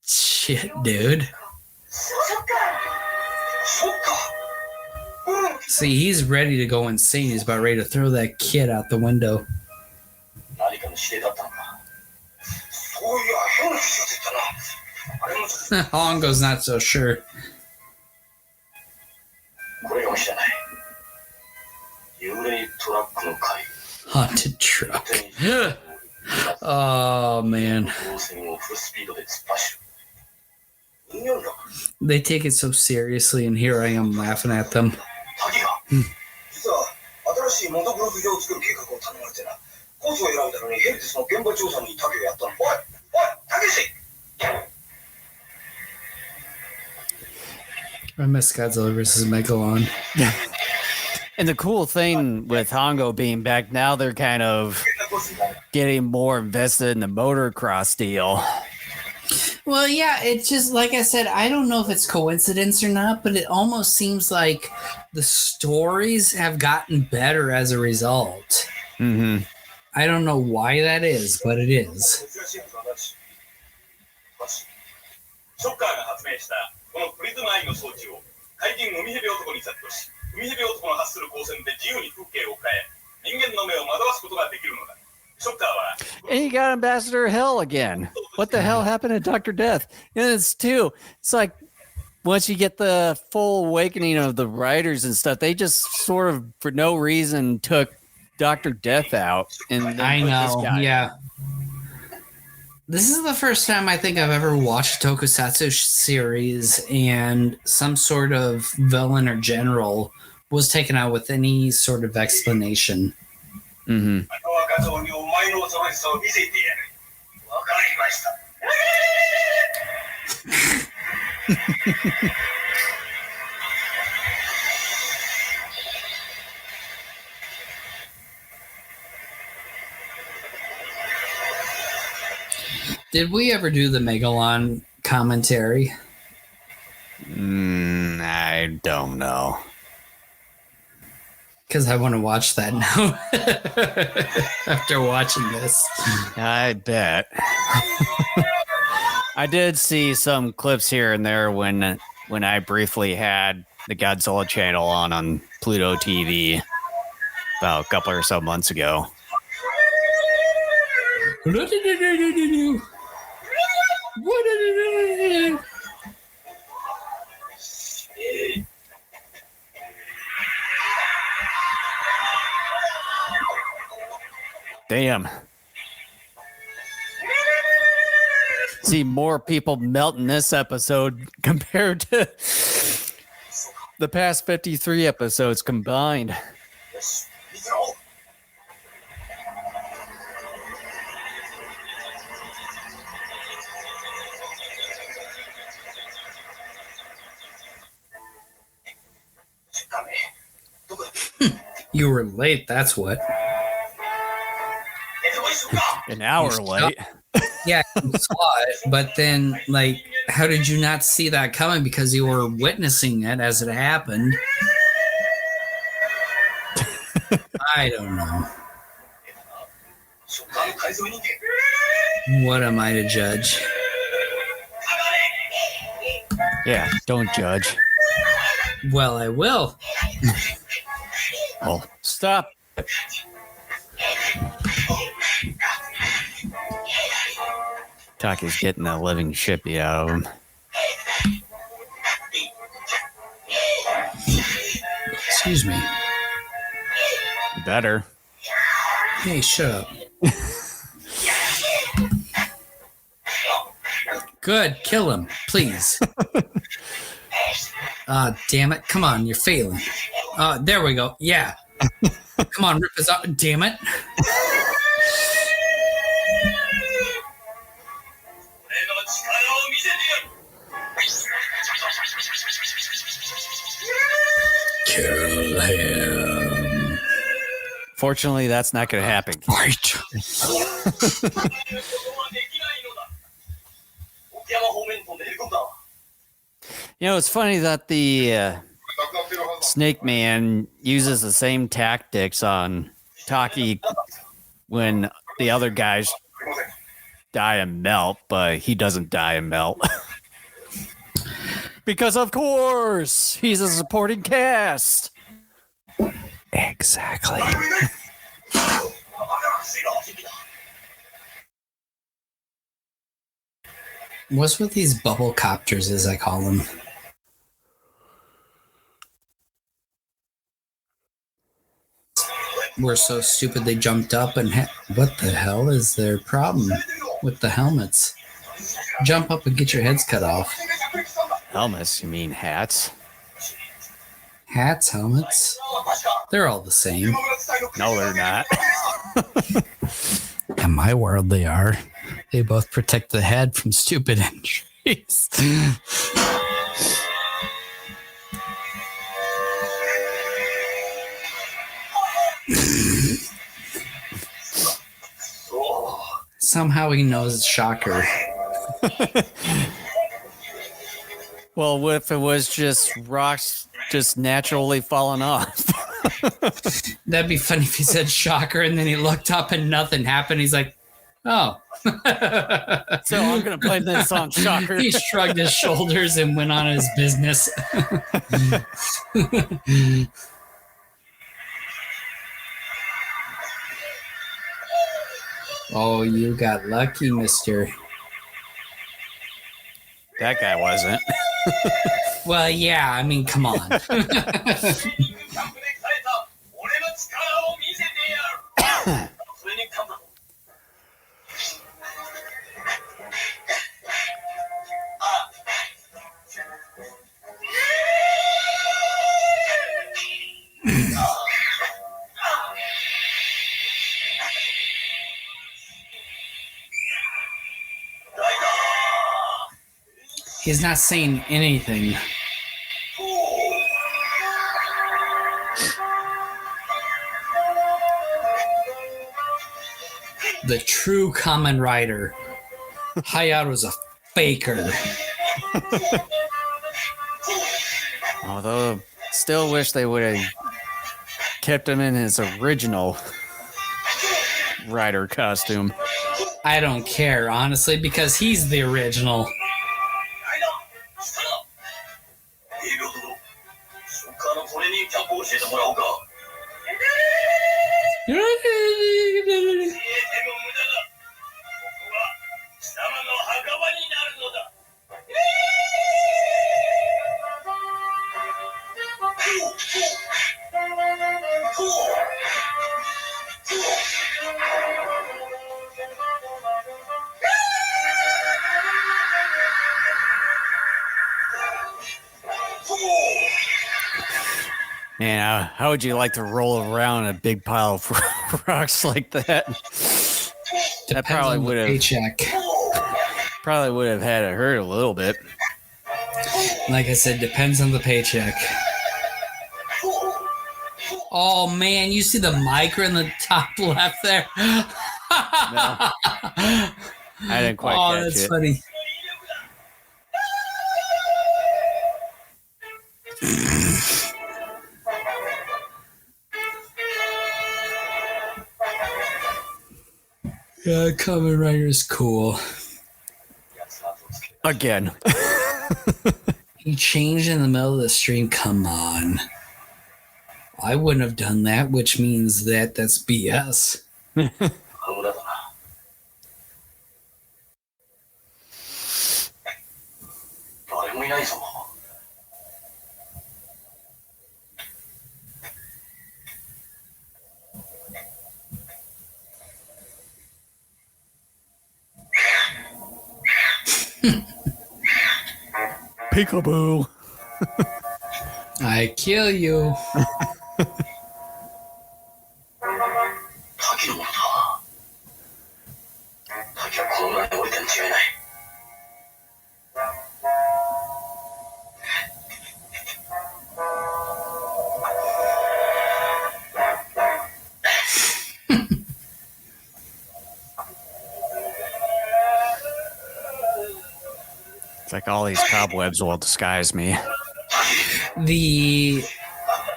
Shit, dude. See, he's ready to go insane. He's about ready to throw that kid out the window. Hongo's not so sure. Haunted truck. Oh, man. They take it so seriously, and here I am laughing at them. I miss Godzilla vs. Megalon. And the cool thing with Hongo being back now, they're kind of getting more invested in the motocross deal. Well, yeah, it's just like I said, I don't know if it's coincidence or not, but it almost seems like the stories have gotten better as a result. Mm-hmm. I don't know why that is, but it is. And you got Ambassador Hell again. What the hell happened to Dr. Death? And it's like once you get the full awakening of the writers and stuff, they just sort of for no reason took Dr. Death out. And I know, yeah. This is the first time I think I've ever watched a tokusatsu series and some sort of villain or general was taken out with any sort of explanation. Mm-hmm. Did we ever do the Megalon commentary? I don't know. Because I want to watch that now after watching this. I bet. I did see some clips here and there when I briefly had the Godzilla channel on Pluto TV about a couple or so months ago. Damn. See more people melt in this episode compared to the past 53 episodes combined. You were late, that's what. An hour late. Yeah, you saw it, but then, like, how did you not see that coming? Because you were witnessing it as it happened. I don't know. What am I to judge? Yeah, don't judge. Well, I will. Oh, stop. Taki's getting the living shippy out of him. Excuse me. Better. Hey, shut up. Good, kill him, please. Damn it. Come on, you're failing. There we go. Yeah. Come on, rip his out. Damn it. Kill him. Fortunately, that's not going to happen. Right. You know, it's funny that the Snake Man uses the same tactics on Taki when the other guys die and melt, but he doesn't die and melt. Because, of course, he's a supporting cast. Exactly. What's with these bubble copters, as I call them? We're so stupid they jumped up and what the hell is their problem with the helmets? Jump up and get your heads cut off. Helmets? You mean hats? Hats, helmets, they're all the same. No, they're not. In my world, they are. They both protect the head from stupid injuries. Somehow he knows Shocker. Well, what if it was just rocks just naturally falling off? That'd be funny if he said Shocker and then he looked up and nothing happened. He's like, oh. So I'm going to blame this on Shocker. He shrugged his shoulders and went on his business. Oh, you got lucky, mister. That guy wasn't. Well, yeah, I mean, come on. He's not saying anything. The true Kamen Rider. Hayato's a faker. Although, still wish they would have kept him in his original rider costume. I don't care, honestly, because he's the original. Man, how would you like to roll around in a big pile of rocks like that? That probably would have paycheck. Probably would have had it hurt a little bit. Like I said, depends on the paycheck. Oh man, you see the micro in the top left there? No, I didn't quite catch that's it. Funny. Yeah, Kamen Rider's cool. Again. He changed in the middle of the stream. Come on. I wouldn't have done that, which means that that's BS. Peekaboo. I kill you. It's like all these cobwebs will disguise me. The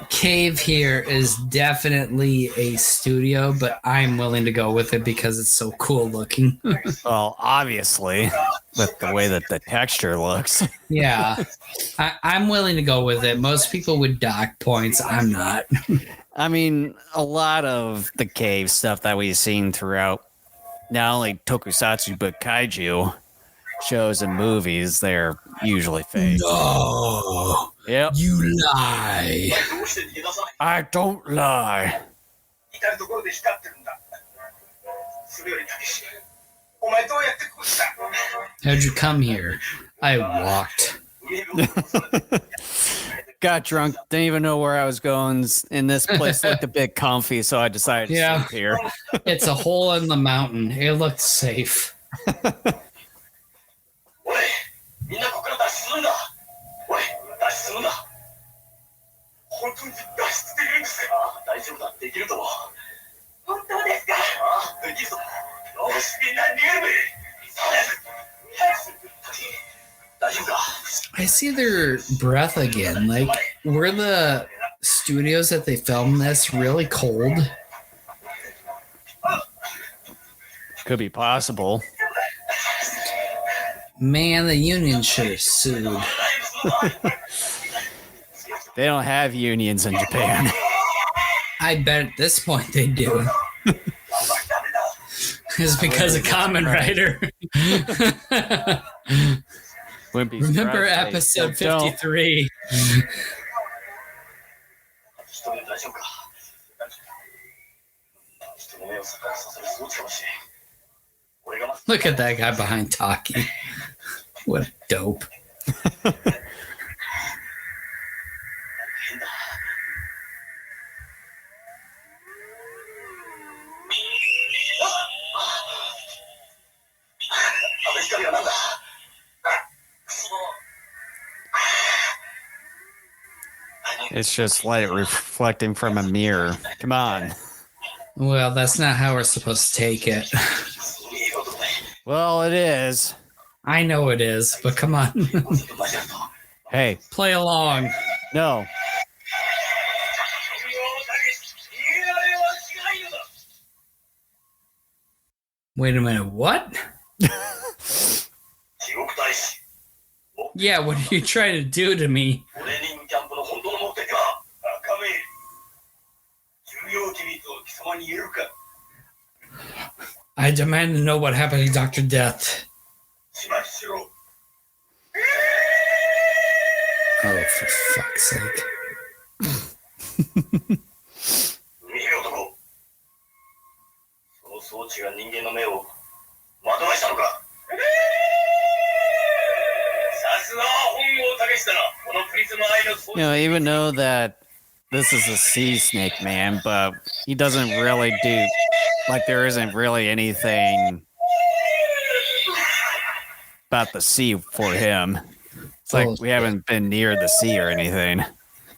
cave here is definitely a studio, but I'm willing to go with it because it's so cool looking. Well, obviously, with the way that the texture looks. Yeah, I'm willing to go with it. Most people would dock points. I'm not. I mean, a lot of the cave stuff that we've seen throughout not only tokusatsu but kaiju shows and movies, they're usually fake. No, Yep. you lie. I don't lie. How'd you come here? I walked. Got drunk, didn't even know where I was going, and this place looked a bit comfy, so I decided to Yeah. sleep here. It's a hole in the mountain. It looked safe. I see their breath again. Like, were the studios that they filmed this really cold? Could be possible. Man, the union should have sued. They don't have unions in Japan. I bet at this point they do. It's because of Kamen Rider. Wouldn't be Remember surprised if they episode still don't. 53? Look at that guy behind Taki. What a dope. It's just light reflecting from a mirror. Come on. Well, that's not how we're supposed to take it. Well, it is. I know it is, but come on. Hey, Play along. no. Wait a minute, what? Yeah, what are you trying to do to me? I demand to know what happened to Dr. Death. Oh, for fuck's sake. You know, even though that this is a sea snake man, but he doesn't really do, like, there isn't really anything about the sea for him. It's like we haven't been near the sea or anything.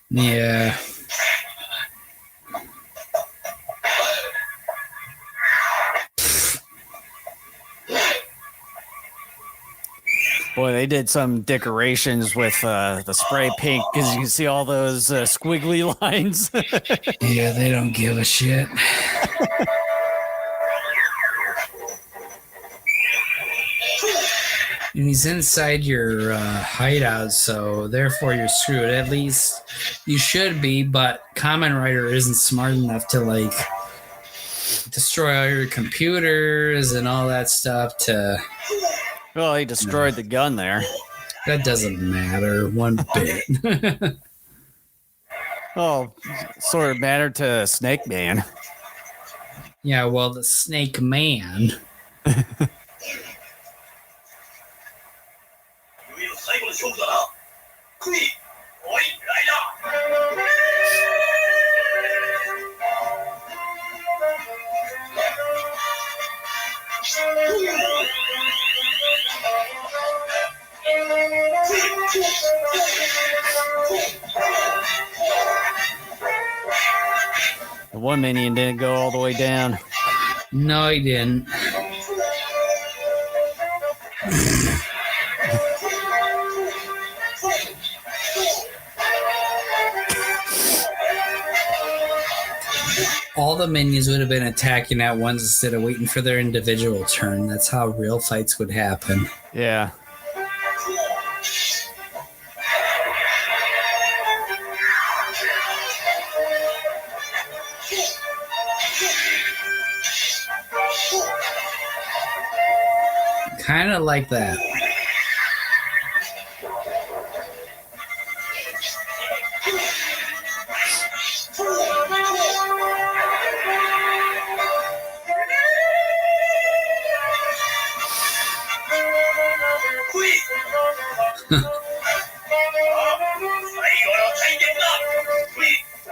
Yeah. Boy, they did some decorations with the spray paint because you can see all those squiggly lines. Yeah, they don't give a shit. And he's inside your hideout, so therefore you're screwed. At least you should be, but Kamen Rider isn't smart enough to like destroy all your computers and all that stuff to... Well, he destroyed the gun there. That doesn't matter one bit. Oh, sort of mattered to Snake Man. Yeah, well, the Snake Man. The one minion didn't go all the way down. No, he didn't. All the minions would have been attacking at once instead of waiting for their individual turn. That's how real fights would happen. Yeah. Kind of like that.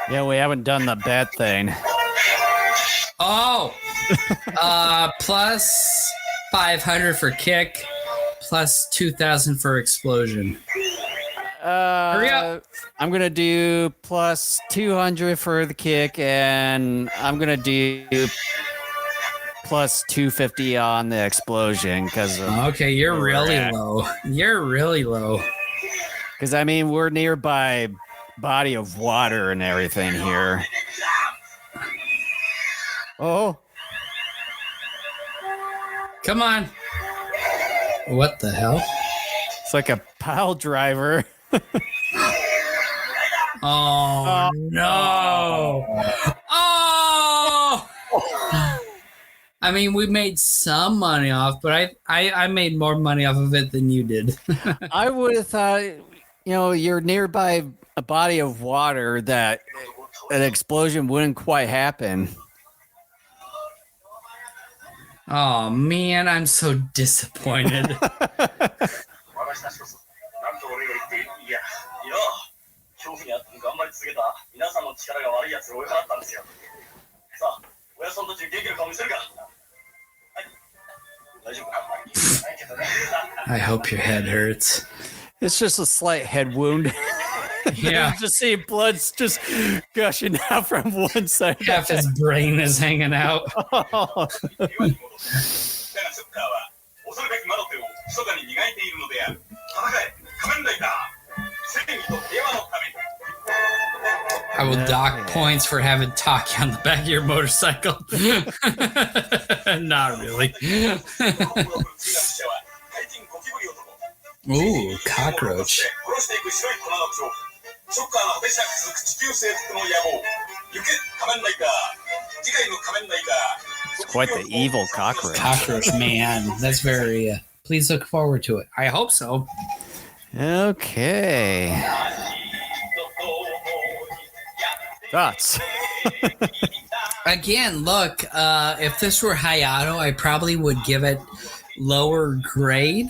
Yeah, we haven't done the bad thing. Oh! Plus 500 for kick, plus 2,000 for explosion. Hurry up! I'm going to do plus 200 for the kick, and I'm going to do plus 250 on the explosion. Okay, you're really low. You're really low. Because, I mean, we're nearby body of water and everything here. Oh. Come on. What the hell? It's like a pile driver. Oh, no. Oh! I mean, we made some money off, but I made more money off of it than you did. I would have thought, you're nearby a body of water that an explosion wouldn't quite happen. Oh, man, I'm so disappointed. I hope your head hurts. It's just a slight head wound. Yeah. Just see blood's just gushing out from one side. Half his brain is hanging out. Oh. I will dock points for having Taki on the back of your motorcycle. Not really. Ooh, cockroach. It's quite the evil cockroach. Cockroach man. That's very... please look forward to it. I hope so. Okay. Thoughts? Again, look, if this were Hayato, I probably would give it lower grade.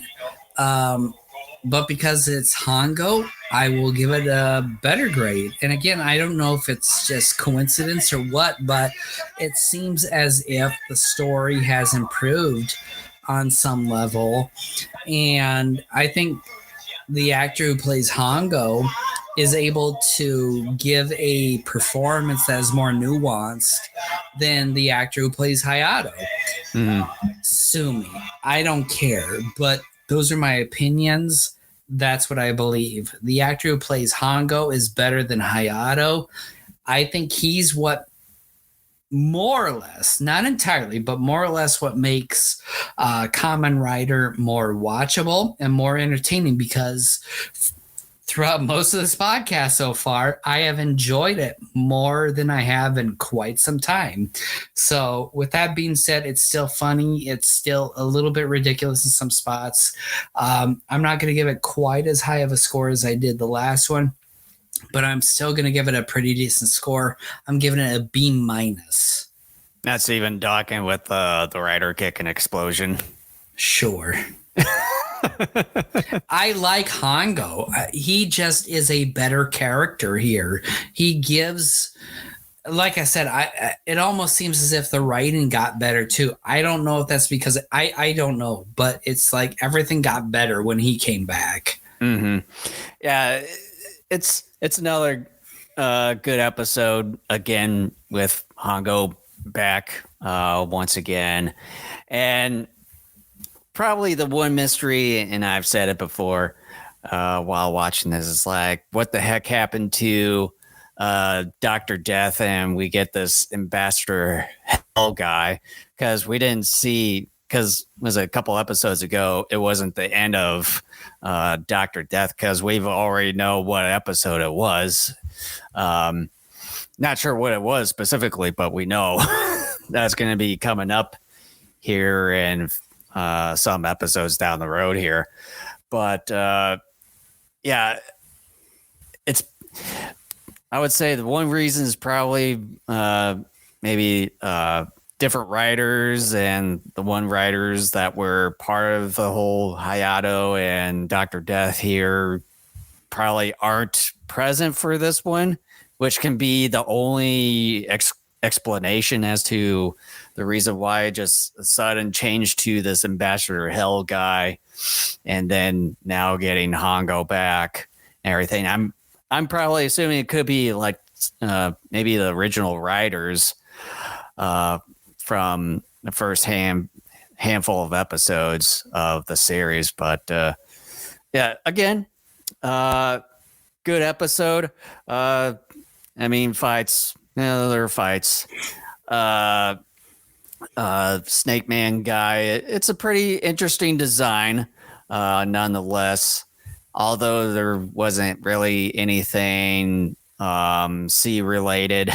But because it's Hongo, I will give it a better grade. And again, I don't know if it's just coincidence or what, but it seems as if the story has improved on some level. And I think the actor who plays Hongo is able to give a performance that is more nuanced than the actor who plays Hayato. Sue me. I don't care, but those are my opinions. That's what I believe. The actor who plays Hongo is better than Hayato. I think he's what more or less, not entirely, but more or less what makes Kamen Rider more watchable and more entertaining, because throughout most of this podcast so far, I have enjoyed it more than I have in quite some time. So with that being said, it's still funny. It's still a little bit ridiculous in some spots. I'm not going to give it quite as high of a score as I did the last one, but I'm still going to give it a pretty decent score. I'm giving it a B-. That's even docking with the rider kick and explosion. Sure. I like Hongo. He just is a better character here. He gives, like I said, it almost seems as if the writing got better too. I don't know if that's because I don't know, but it's like everything got better when he came back. Mm-hmm. Yeah, it's another good episode again with Hongo back once again, and probably the one mystery, and I've said it before while watching this, is like, what the heck happened to Dr. Death? And we get this Ambassador Hell guy, because we didn't see, because it was a couple episodes ago, it wasn't the end of Dr. Death, because we've already know what episode it was. Not sure what it was specifically, but we know that's going to be coming up here in some episodes down the road here. But yeah, I would say the one reason is probably maybe different writers, and the one writers that were part of the whole Hayato and Dr. Death here probably aren't present for this one, which can be the only explanation as to the reason why just a sudden change to this Ambassador Hell guy, and then now getting Hongo back and everything. I'm probably assuming it could be like maybe the original writers from the first handful of episodes of the series. But yeah, again, good episode. I mean, fights. There are fights. Snake Man guy. It's a pretty interesting design, nonetheless. Although there wasn't really anything sea related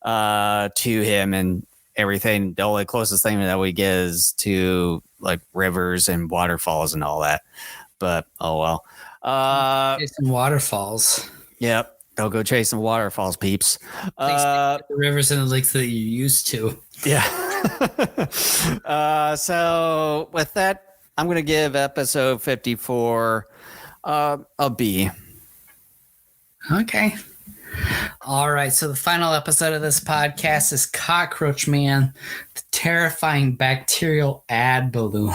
to him and everything. The only closest thing that we get is to like rivers and waterfalls and all that. But oh well. Some waterfalls. Yep. Don't go chasing waterfalls, peeps. The rivers and the lakes that you're used to. Yeah. So with that, I'm going to give episode 54 a B. Okay. All right. So the final episode of this podcast is Cockroach Man, the terrifying bacterial ad balloon.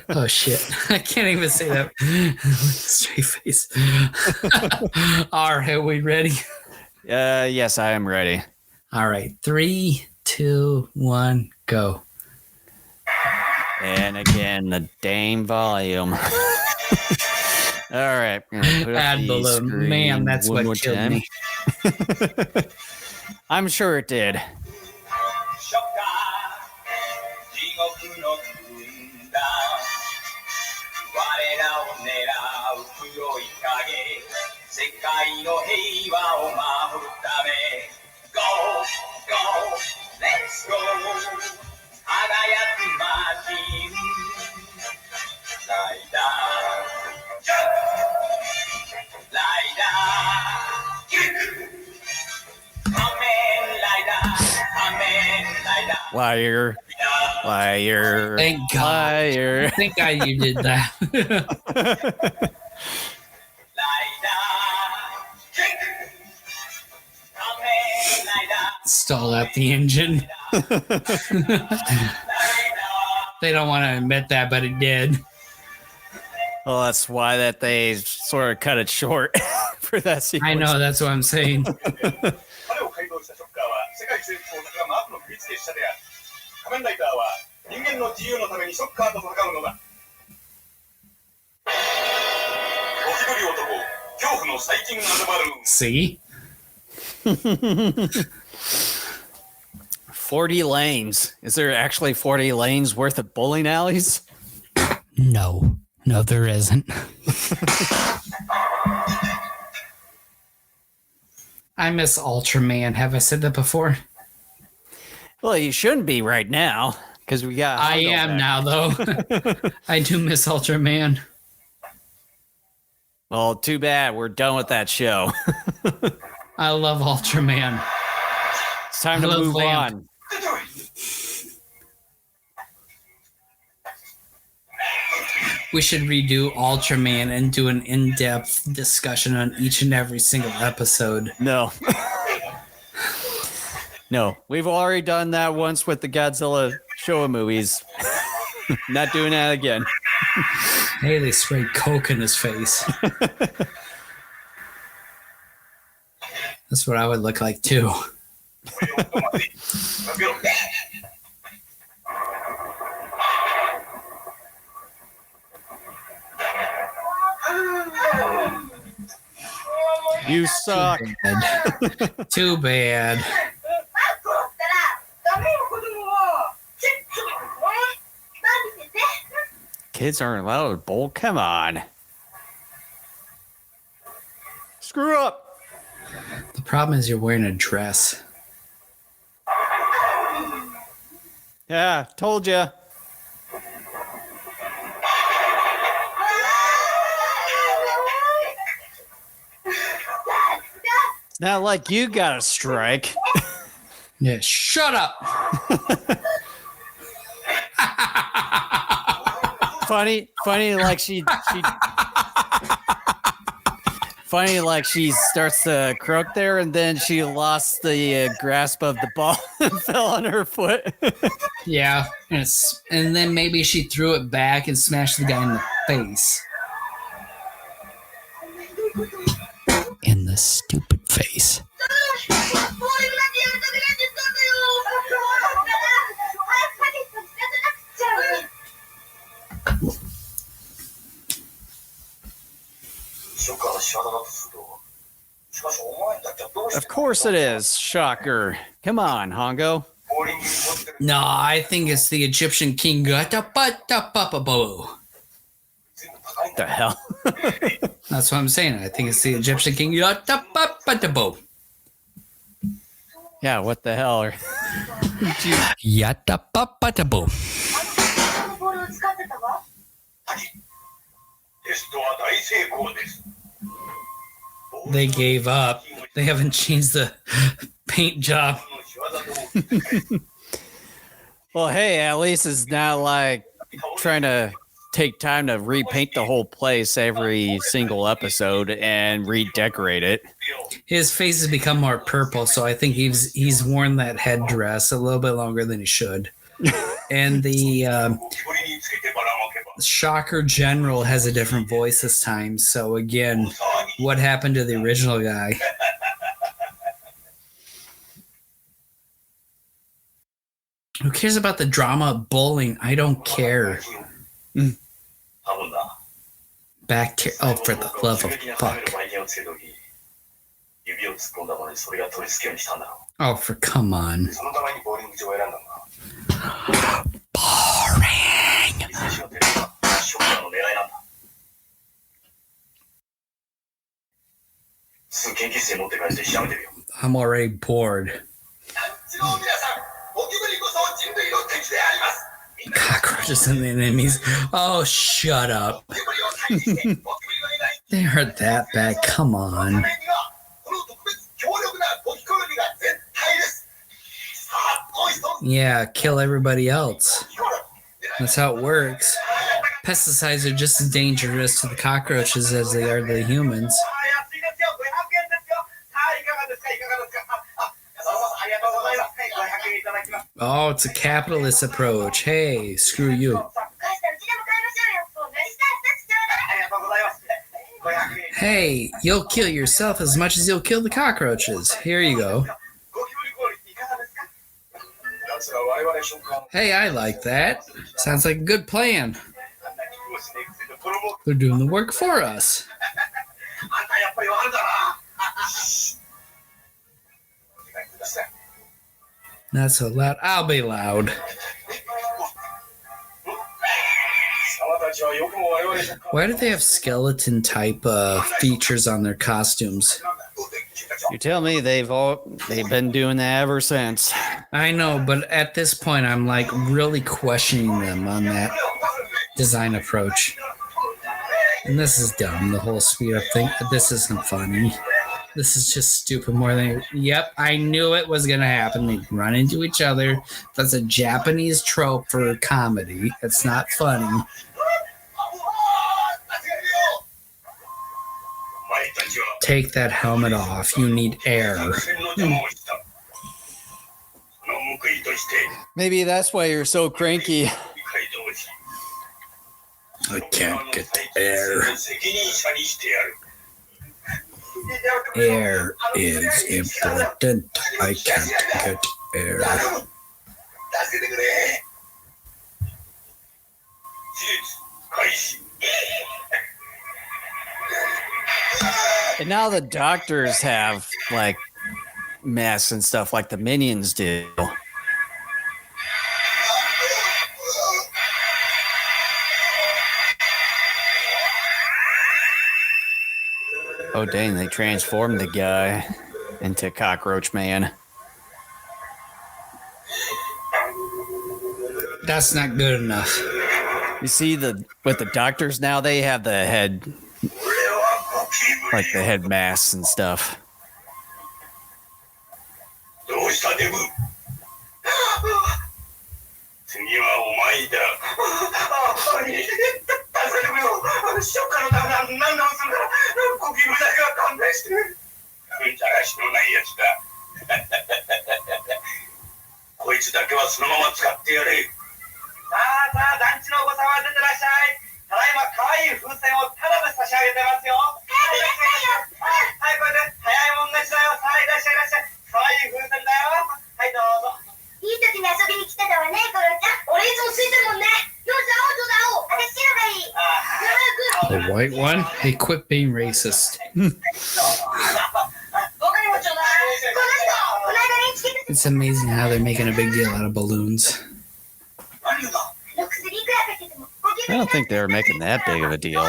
Oh shit! I can't even say that with a straight face. All right, are we ready? Yes, I am ready. All right, 3, 2, 1, go. And again, the dang volume. All right, Ad balloon, man, that's what killed me. I'm sure it did. Liar. Liar. Thank God. Liar. Thank God you did that. Stall out the engine. They don't want to admit that, but it did. Well, that's why that they sort of cut it short for that sequence. I know, that's what I'm saying. See? 40 lanes. Is there actually 40 lanes worth of bowling alleys? No, there isn't. I miss Ultraman. Have I said that before? Well, you shouldn't be right now because we got. I am now, though. I do miss Ultraman. Well, too bad. We're done with that show. I love Ultraman. It's time to move on. We should redo Ultraman and do an in-depth discussion on each and every single episode. No. No, we've already done that once with the Godzilla Showa movies. Not doing that again. Hey, they sprayed Coke in his face. That's what I would look like, too. You suck. Too bad. Kids aren't allowed to bowl. Come on. Screw up. The problem is you're wearing a dress. Yeah, told ya. It's not like you got a strike. Yeah, shut up. Funny, like she funny, like she starts to croak there, and then she lost the grasp of the ball and fell on her foot. Yeah, and then maybe she threw it back and smashed the guy in the face. In the stupid face. Of course it is. Shocker. Come on, Hongo. No, I think it's the Egyptian king. The hell? That's what I'm saying. I think it's the Egyptian king. Yeah, what the hell? They gave up. They haven't changed the paint job. Well, hey, at least it's not like trying to take time to repaint the whole place every single episode and redecorate it. His face has become more purple, so I think he's worn that headdress a little bit longer than he should. And the Shocker General has a different voice this time. So again, what happened to the original guy? Who cares about the drama of bowling? I don't care. Bacteria. Oh, for the love of fuck. Oh, for come on. Boring. I'm already bored. Cockroaches and the enemies. Oh, shut up. They aren't that bad. Come on. Yeah, kill everybody else. That's how it works. Pesticides are just as dangerous to the cockroaches as they are to the humans. Oh, it's a capitalist approach. Hey, screw you. Hey, you'll kill yourself as much as you'll kill the cockroaches. Here you go. Hey, I like that. Sounds like a good plan. They're doing the work for us. Not so loud. I'll be loud. Why do they have skeleton type features on their costumes? You tell me they've been doing that ever since. I know, but at this point, I'm like really questioning them on that design approach. And this is dumb, the whole speed up thing. This isn't funny. This is just stupid more than... Yep, I knew it was going to happen. They run into each other. That's a Japanese trope for comedy. It's not funny. Take that helmet off. You need air. Maybe that's why you're so cranky. I can't get air. Air is important. I can't get air. And now the doctors have like masks and stuff like the minions do. Oh dang, they transformed the guy into Cockroach Man. That's not good enough. You see with the doctors now, they have the head, like the head masks and stuff. The white one? Hey, quit being racist. It's amazing how they're making a big deal out of balloons. I don't think they were making that big of a deal.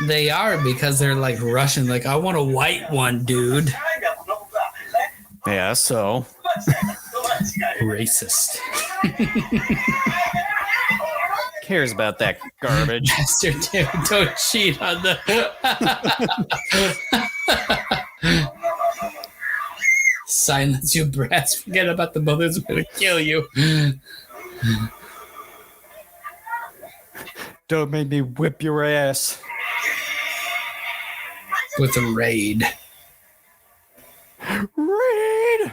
They are, because they're like rushing, like, I want a white one, dude. Yeah, so. Racist. Cares about that garbage. Master Dude, don't cheat on the... Silence, you brats. Forget about the balloons. I'm going to kill you. Don't make me whip your ass. With a raid. Raid!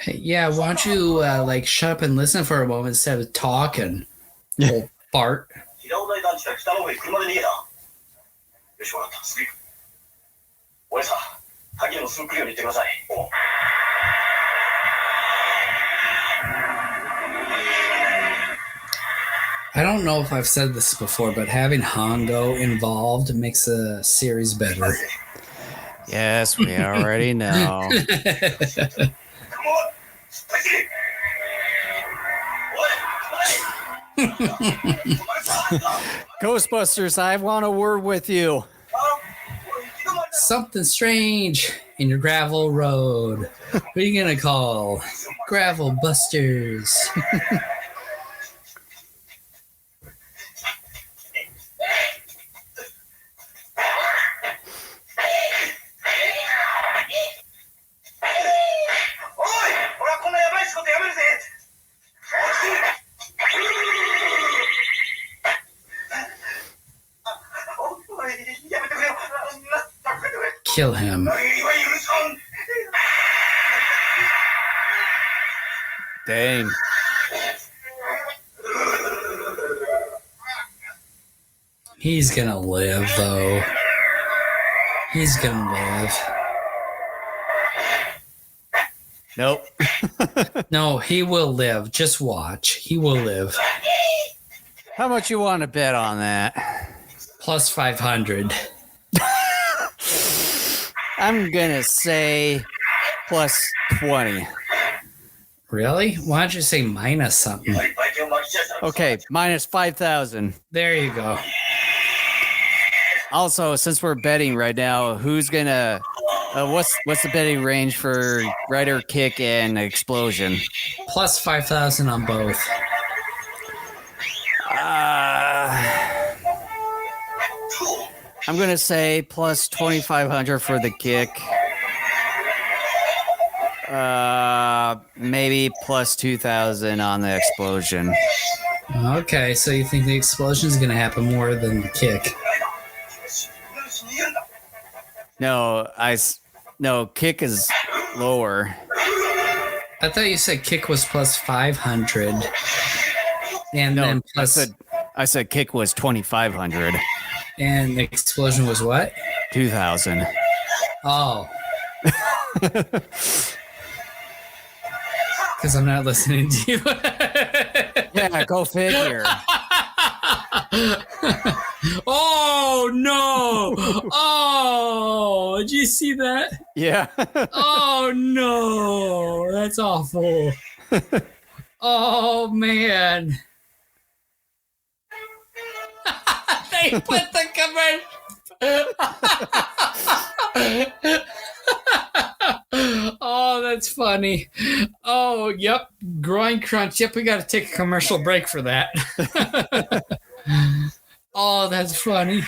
Hey, yeah, why don't you like shut up and listen for a moment instead of talking? Yeah. Old fart. I don't know if I've said this before, but having Hongo involved makes the series better. Yes, we already know. Ghostbusters, I want a word with you. Something strange in your gravel road. What are you gonna call? Gravel Busters. Kill him. Dang. He's gonna live, though. He's gonna live. Nope. No, he will live. Just watch. He will live. How much you want to bet on that? Plus 500. I'm gonna say plus 20. Really? Why don't you say minus something? Okay, minus 5,000. There you go. Also, since we're betting right now, who's gonna? What's the betting range for Rider, Kick, and Explosion? Plus 5,000 on both. I'm gonna say plus 2,500 for the Kick. Maybe plus 2,000 on the Explosion. Okay, so you think the explosion is going to happen more than the kick? No, Kick is lower. I thought you said kick was plus 500. And No, then plus. I said Kick was 2,500. And the explosion was what? 2,000. Oh. Because I'm not listening to you. Yeah, go figure. Oh, no. Oh, did you see that? Yeah. Oh, no. That's awful. Oh, man. They put the commercial. Oh, that's funny. Oh, yep. Groin crunch. Yep, we got to take a commercial break for that. Oh, that's funny.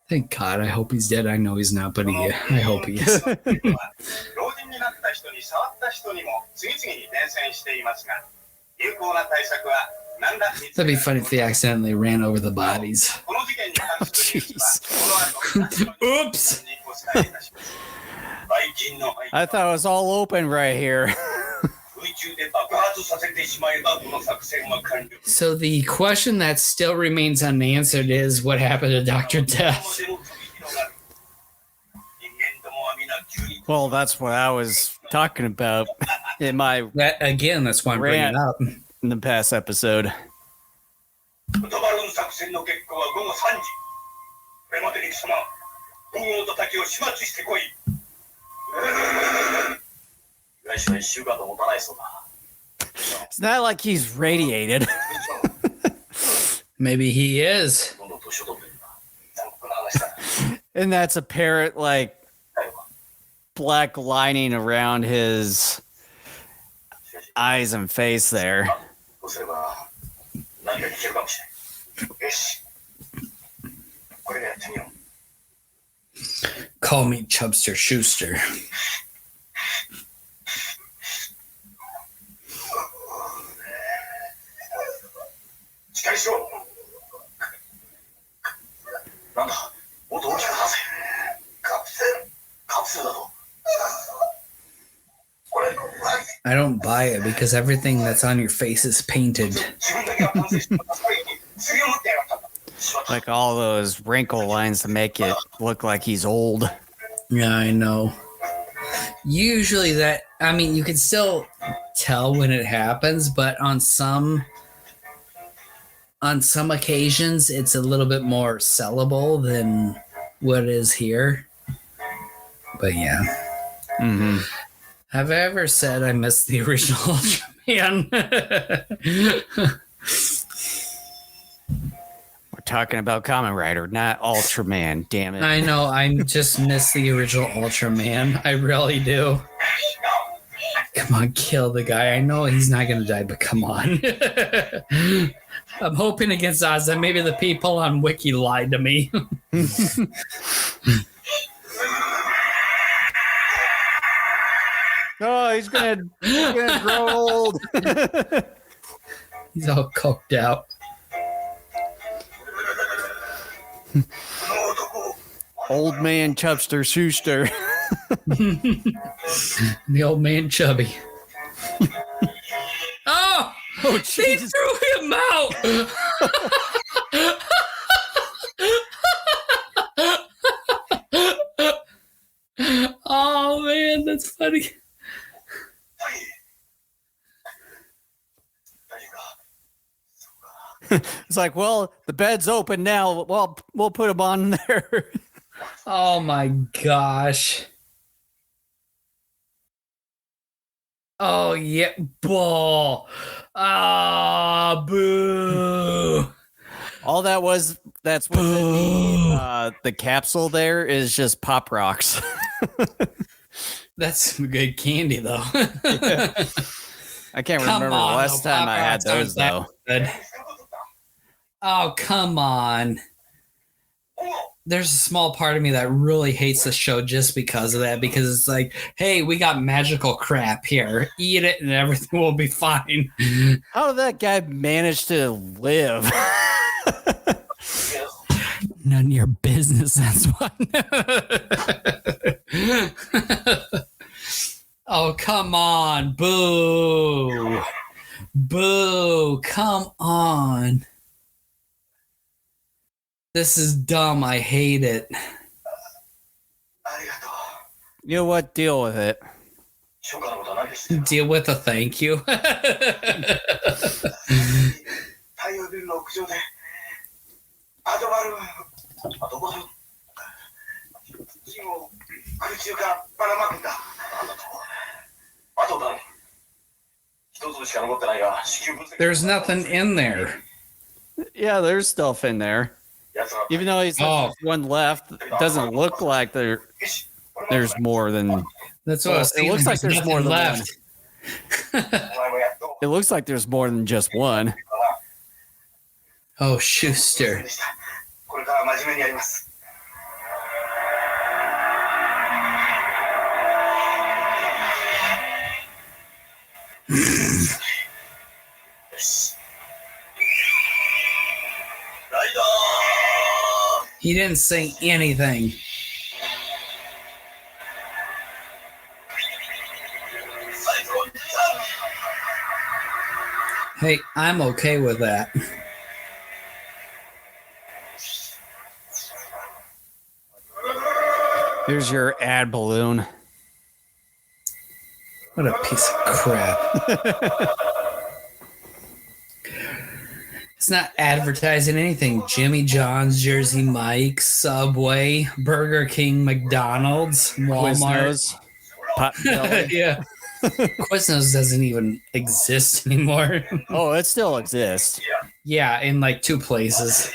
Thank God. I hope he's dead. I know he's not, but I hope he is. That'd be funny if they accidentally ran over the bodies. Jeez. Oops. I thought it was all open right here. So the question that still remains unanswered is what happened to Dr. Death? Well, that's what I was talking about in my That's why I'm bringing it up. in the past episode. It's not like he's radiated. Maybe he is. And that's apparent, like, black lining around his eyes and face there. Call me Chubster Schuster. I don't buy it because everything that's on your face is painted. Like all those wrinkle lines to make it look like he's old. Yeah, I know. Usually you can still tell when it happens, but on some occasions it's a little bit more sellable than what is here. But yeah. Mm-hmm. Have I ever said I miss the original Ultraman? We're talking about Kamen Rider, not Ultraman, damn it. I know, I just miss the original Ultraman. I really do. Come on, kill the guy. I know he's not going to die, but come on. I'm hoping against odds that maybe the people on Wiki lied to me. Oh, he's gonna grow old. He's all coked out. Old man Chubster Schuster. The old man Chubby. Oh, Oh, they Jesus. threw him out. man, that's funny. It's like, well, the bed's open now. Well, we'll put him on there. Oh my gosh. Oh yeah, ball. Ah, boo. All that's what's in the capsule there is just Pop Rocks. That's some good candy though. Yeah. I can't remember the last time I had those though. Good. Oh, come on. There's a small part of me that really hates the show just because of that, because it's like, hey, we got magical crap here. Eat it and everything will be fine. How did that guy manage to live? None of your business, that's why. Oh, come on. Boo. Boo. Come on. This is dumb. I hate it. You know what? Deal with it. Deal with a thank you. There's nothing in there. Yeah, there's stuff in there. Even though he's one left, it doesn't look like there's more than. That's what I was It looks like there's more than left. It looks like there's more than just one. Oh, Schuster. He didn't say anything. Hey, I'm okay with that. Here's your ad balloon. What a piece of crap. It's not advertising anything. Jimmy John's, Jersey Mike's, Subway, Burger King, McDonald's, Walmart. Potbelly. Yeah. Quiznos doesn't even exist anymore. Oh, it still exists. Yeah, in like 2 places.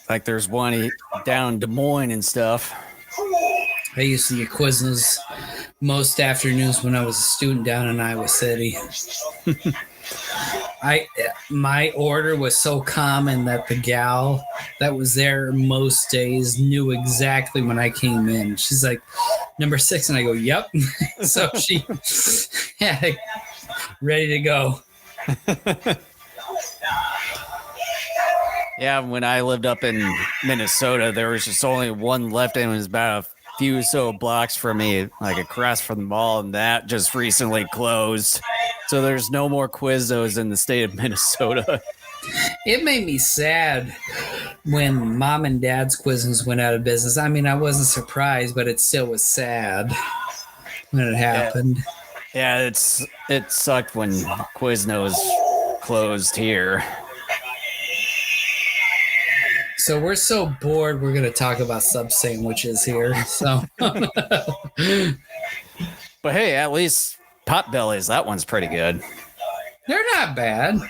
Like there's one down in Des Moines and stuff. I used to get Quiznos most afternoons when I was a student down in Iowa City. My order was so common that the gal that was there most days knew exactly when I came in. She's like, number 6, and I go, yep. So she had it ready to go. Yeah, when I lived up in Minnesota, there was just only one left, and it was about a few blocks from me, like across from the mall, and that just recently closed. So there's no more Quiznos in the state of Minnesota. It made me sad when Mom and Dad's Quiznos went out of business. I mean, I wasn't surprised, but it still was sad when it happened. Yeah, it sucked when Quiznos closed here. So we're so bored, we're going to talk about sub sandwiches here. So, but hey, at least Potbellies, that one's pretty good. They're not bad.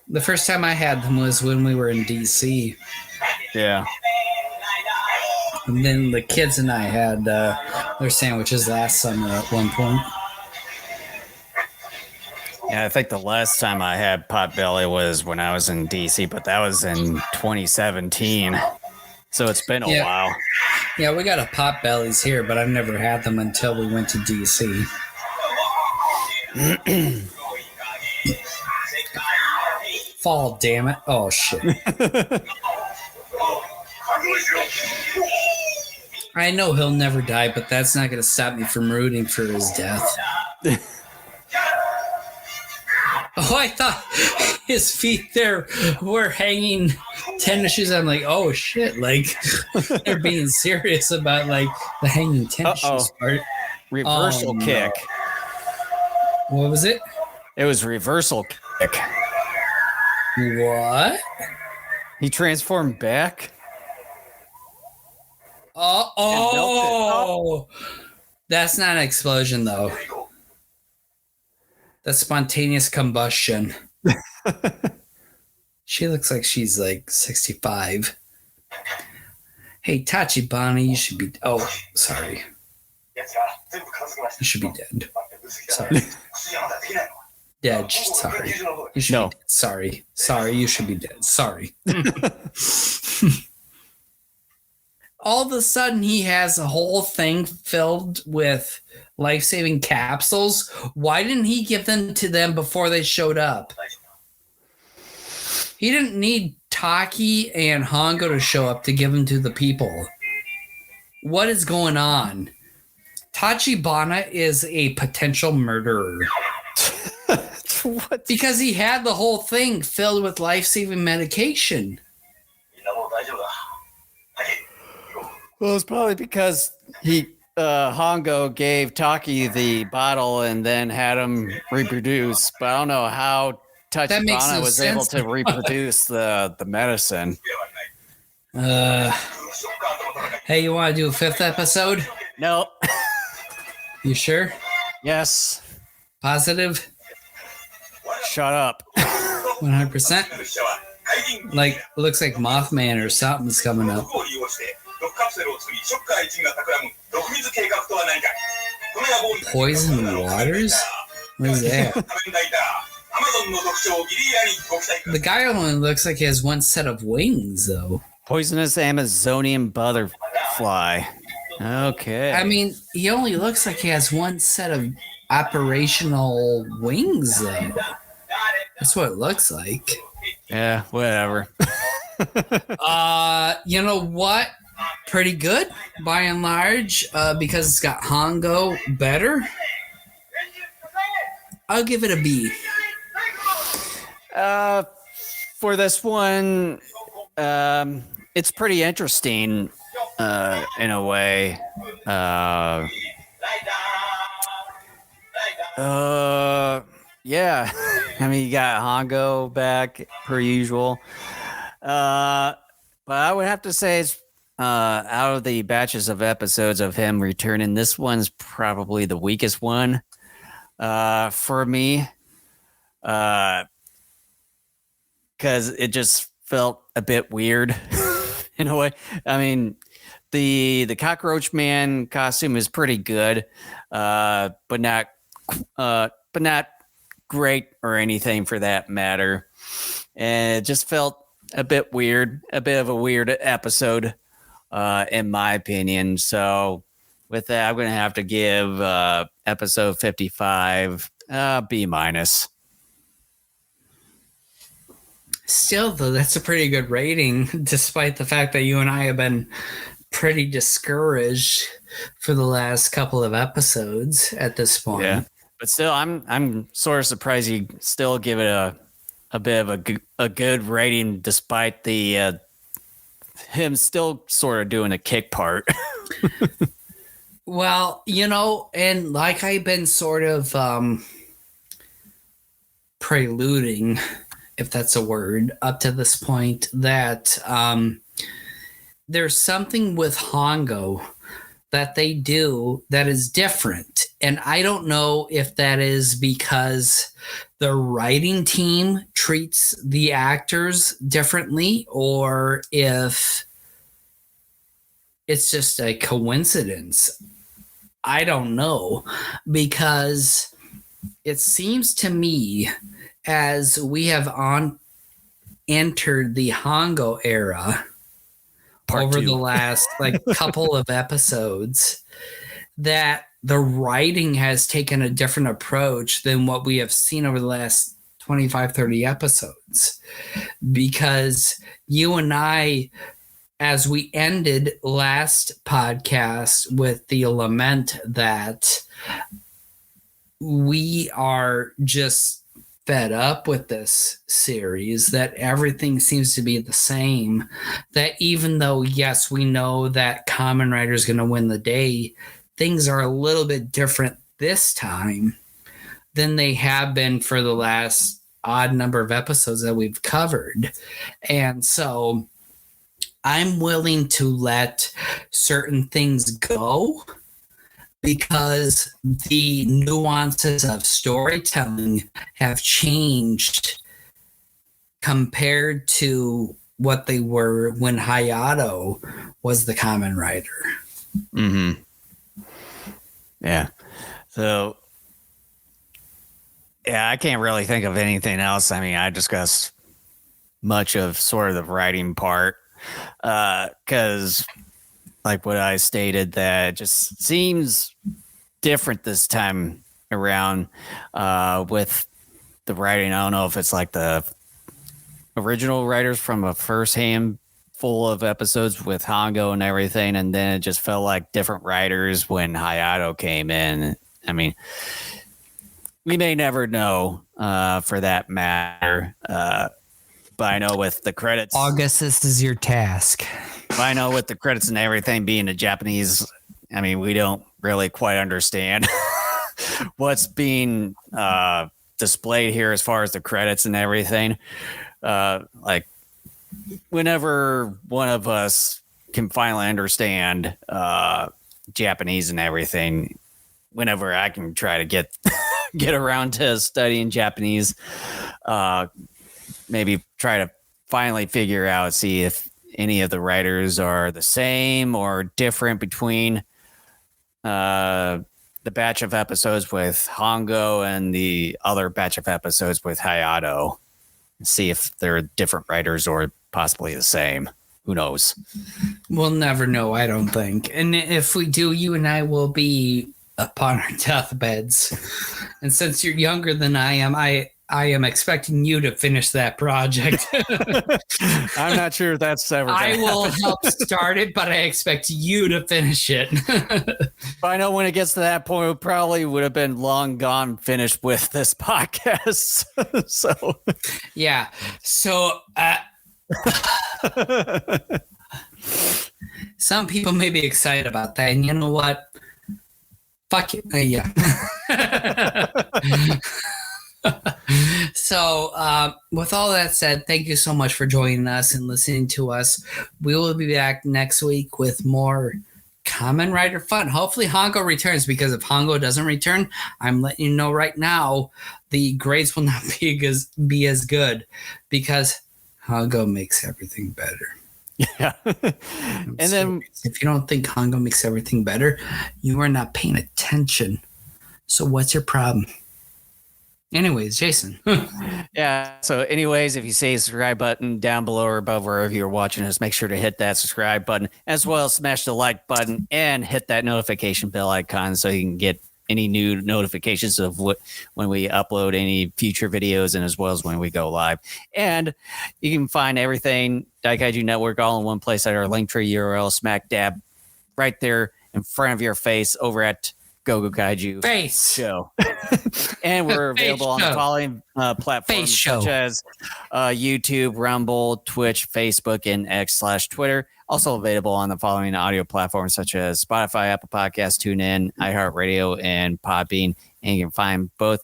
The first time I had them was when we were in DC. Yeah. And then the kids and I had their sandwiches last summer at one point. Yeah, I think the last time I had Potbelly was when I was in DC, but that was in 2017. So it's been a while. Yeah, we got a Potbellies here, but I've never had them until we went to DC. Fall, damn it. Oh, shit. I know he'll never die, but that's not going to stop me from rooting for his death. Oh, I thought his feet there were hanging tennis shoes. I'm like, oh shit! Like they're being serious about like the hanging tennis shoes part. Reversal kick. No. What was it? It was reversal kick. What? He transformed back. Oh, that's not an explosion though. That's spontaneous combustion. She looks like she's like 65. Hey, Tachibana, you should be. Oh, sorry. You should be dead. Sorry. Dead. Sorry. You should be dead. Sorry. Sorry. You should be dead. Sorry. All of a sudden, he has a whole thing filled with life-saving capsules. Why didn't he give them to them before they showed up? He didn't need Taki and Hongo to show up to give them to the people. What is going on? Tachibana is a potential murderer. What? Because he had the whole thing filled with life-saving medication. Well, it's probably because Hongo gave Taki the bottle and then had him reproduce. But I don't know how Tachibana was able to reproduce the medicine. Hey, you want to do a 5th episode? No. You sure? Yes. Positive? Shut up. 100%? Like, looks like Mothman or something's coming up. Poison waters? What is that? The guy only looks like he has one set of wings, though. Poisonous Amazonian butterfly. Okay. I mean, he only looks like he has one set of operational wings, though. That's what it looks like. Yeah, whatever. You know what? Pretty good, by and large, because it's got Hongo better. I'll give it a B. For this one, it's pretty interesting in a way. Yeah. I mean, you got Hongo back per usual. But I would have to say it's out of the batches of episodes of him returning, this one's probably the weakest one for me. Because it just felt a bit weird in a way. I mean, the Cockroach Man costume is pretty good, but not great or anything for that matter. And it just felt a bit weird, a bit of a weird episode, in my opinion. So with that, I'm going to have to give episode 55 B-. Still, though, that's a pretty good rating, despite the fact that you and I have been pretty discouraged for the last couple of episodes at this point. Yeah, but still, I'm sort of surprised you still give it a bit of a good rating, despite the him still sort of doing a kick part. Well, and like I've been sort of preluding, if that's a word, up to this point, that there's something with Hongo that they do that is different. And I don't know if that is because the writing team treats the actors differently or if it's just a coincidence. I don't know, because it seems to me as we have entered the Hongo era over the last couple of episodes, that the writing has taken a different approach than what we have seen over the last 25, 30 episodes. Because you and I, as we ended last podcast with the lament that we are just fed up with this series, that everything seems to be the same, that even though, yes, we know that Kamen Rider is going to win the day, things are a little bit different this time than they have been for the last odd number of episodes that we've covered. And so I'm willing to let certain things go because the nuances of storytelling have changed compared to what they were when Hayato was the Kamen Rider. Mm-hmm. Yeah. So, yeah, I can't really think of anything else. I mean, I discussed much of sort of the writing part because like what I stated, that just seems different this time around with the writing. I don't know if it's like the original writers from a first handful of episodes with Hongo and everything, and then it just felt like different writers when Hayato came in. I mean, we may never know for that matter. But I know with the credits, August, this is your task. I know with the credits and everything being the Japanese, I mean, we don't really quite understand what's being displayed here as far as the credits and everything. Like, whenever one of us can finally understand Japanese and everything, whenever I can try to get around to studying Japanese, maybe try to finally figure out, see if any of the writers are the same or different between the batch of episodes with Hongo and the other batch of episodes with Hayato. See if they're different writers or possibly the same. Who knows? We'll never know, I don't think. And if we do, you and I will be upon our deathbeds. And since you're younger than I am expecting you to finish that project. I'm not sure if that's ever I gonna will happen. help start it, but I expect you to finish it. I know when it gets to that point, it probably would have been long gone finished with this podcast. So, yeah. So, some people may be excited about that. And you know what? Fuck it. Yeah. So, with all that said, thank you so much for joining us and listening to us. We will be back next week with more Kamen Rider fun. Hopefully, Hongo returns, because if Hongo doesn't return, I'm letting you know right now, the grades will not be as good, because Hongo makes everything better. yeah. And then, if you don't think Hongo makes everything better, you are not paying attention. So, what's your problem? Anyways, Jason. yeah. So, anyways, if you see a subscribe button down below or above wherever you're watching us, make sure to hit that subscribe button, as well as smash the like button and hit that notification bell icon so you can get any new notifications of when we upload any future videos, and as well as when we go live. And you can find everything Daikaiju Network all in one place at our Linktree URL, smack dab right there in front of your face over at Go Kaiju Face Show. And we're available on the following platforms such as YouTube, Rumble, Twitch, Facebook, and X/Twitter. Also available on the following audio platforms such as Spotify, Apple Podcasts, TuneIn, iHeartRadio, and Podbean. And you can find both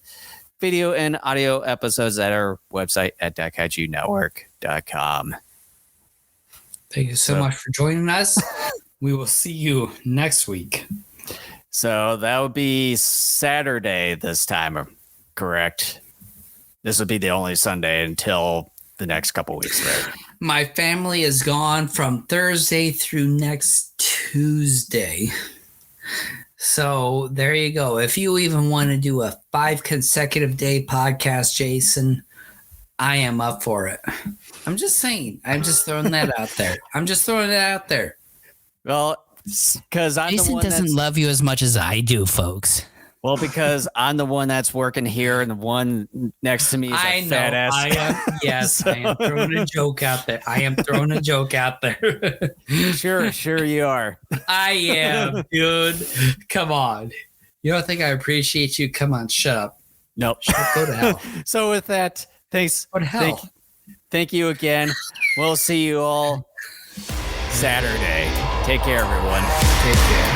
video and audio episodes at our website at DaikaijuNetwork.com. Thank you so much for joining us. We will see you next week. So that would be Saturday this time, correct? This would be the only Sunday until the next couple weeks, right? My family is gone from Thursday through next Tuesday. So there you go. If you even want to do a 5 consecutive day podcast, Jason, I am up for it. I'm just saying. I'm just throwing that out there. Well, because Jason doesn't love you as much as I do, folks. Well, because I'm the one that's working here, and the one next to me is a fat ass. Yes, I am throwing a joke out there. Sure you are. I am, dude. Come on. You don't think I appreciate you? Come on, shut up. Nope. Go to hell. So with that, thanks. Go to hell. Thank you again. We'll see you all Saturday. Take care, everyone. Take care.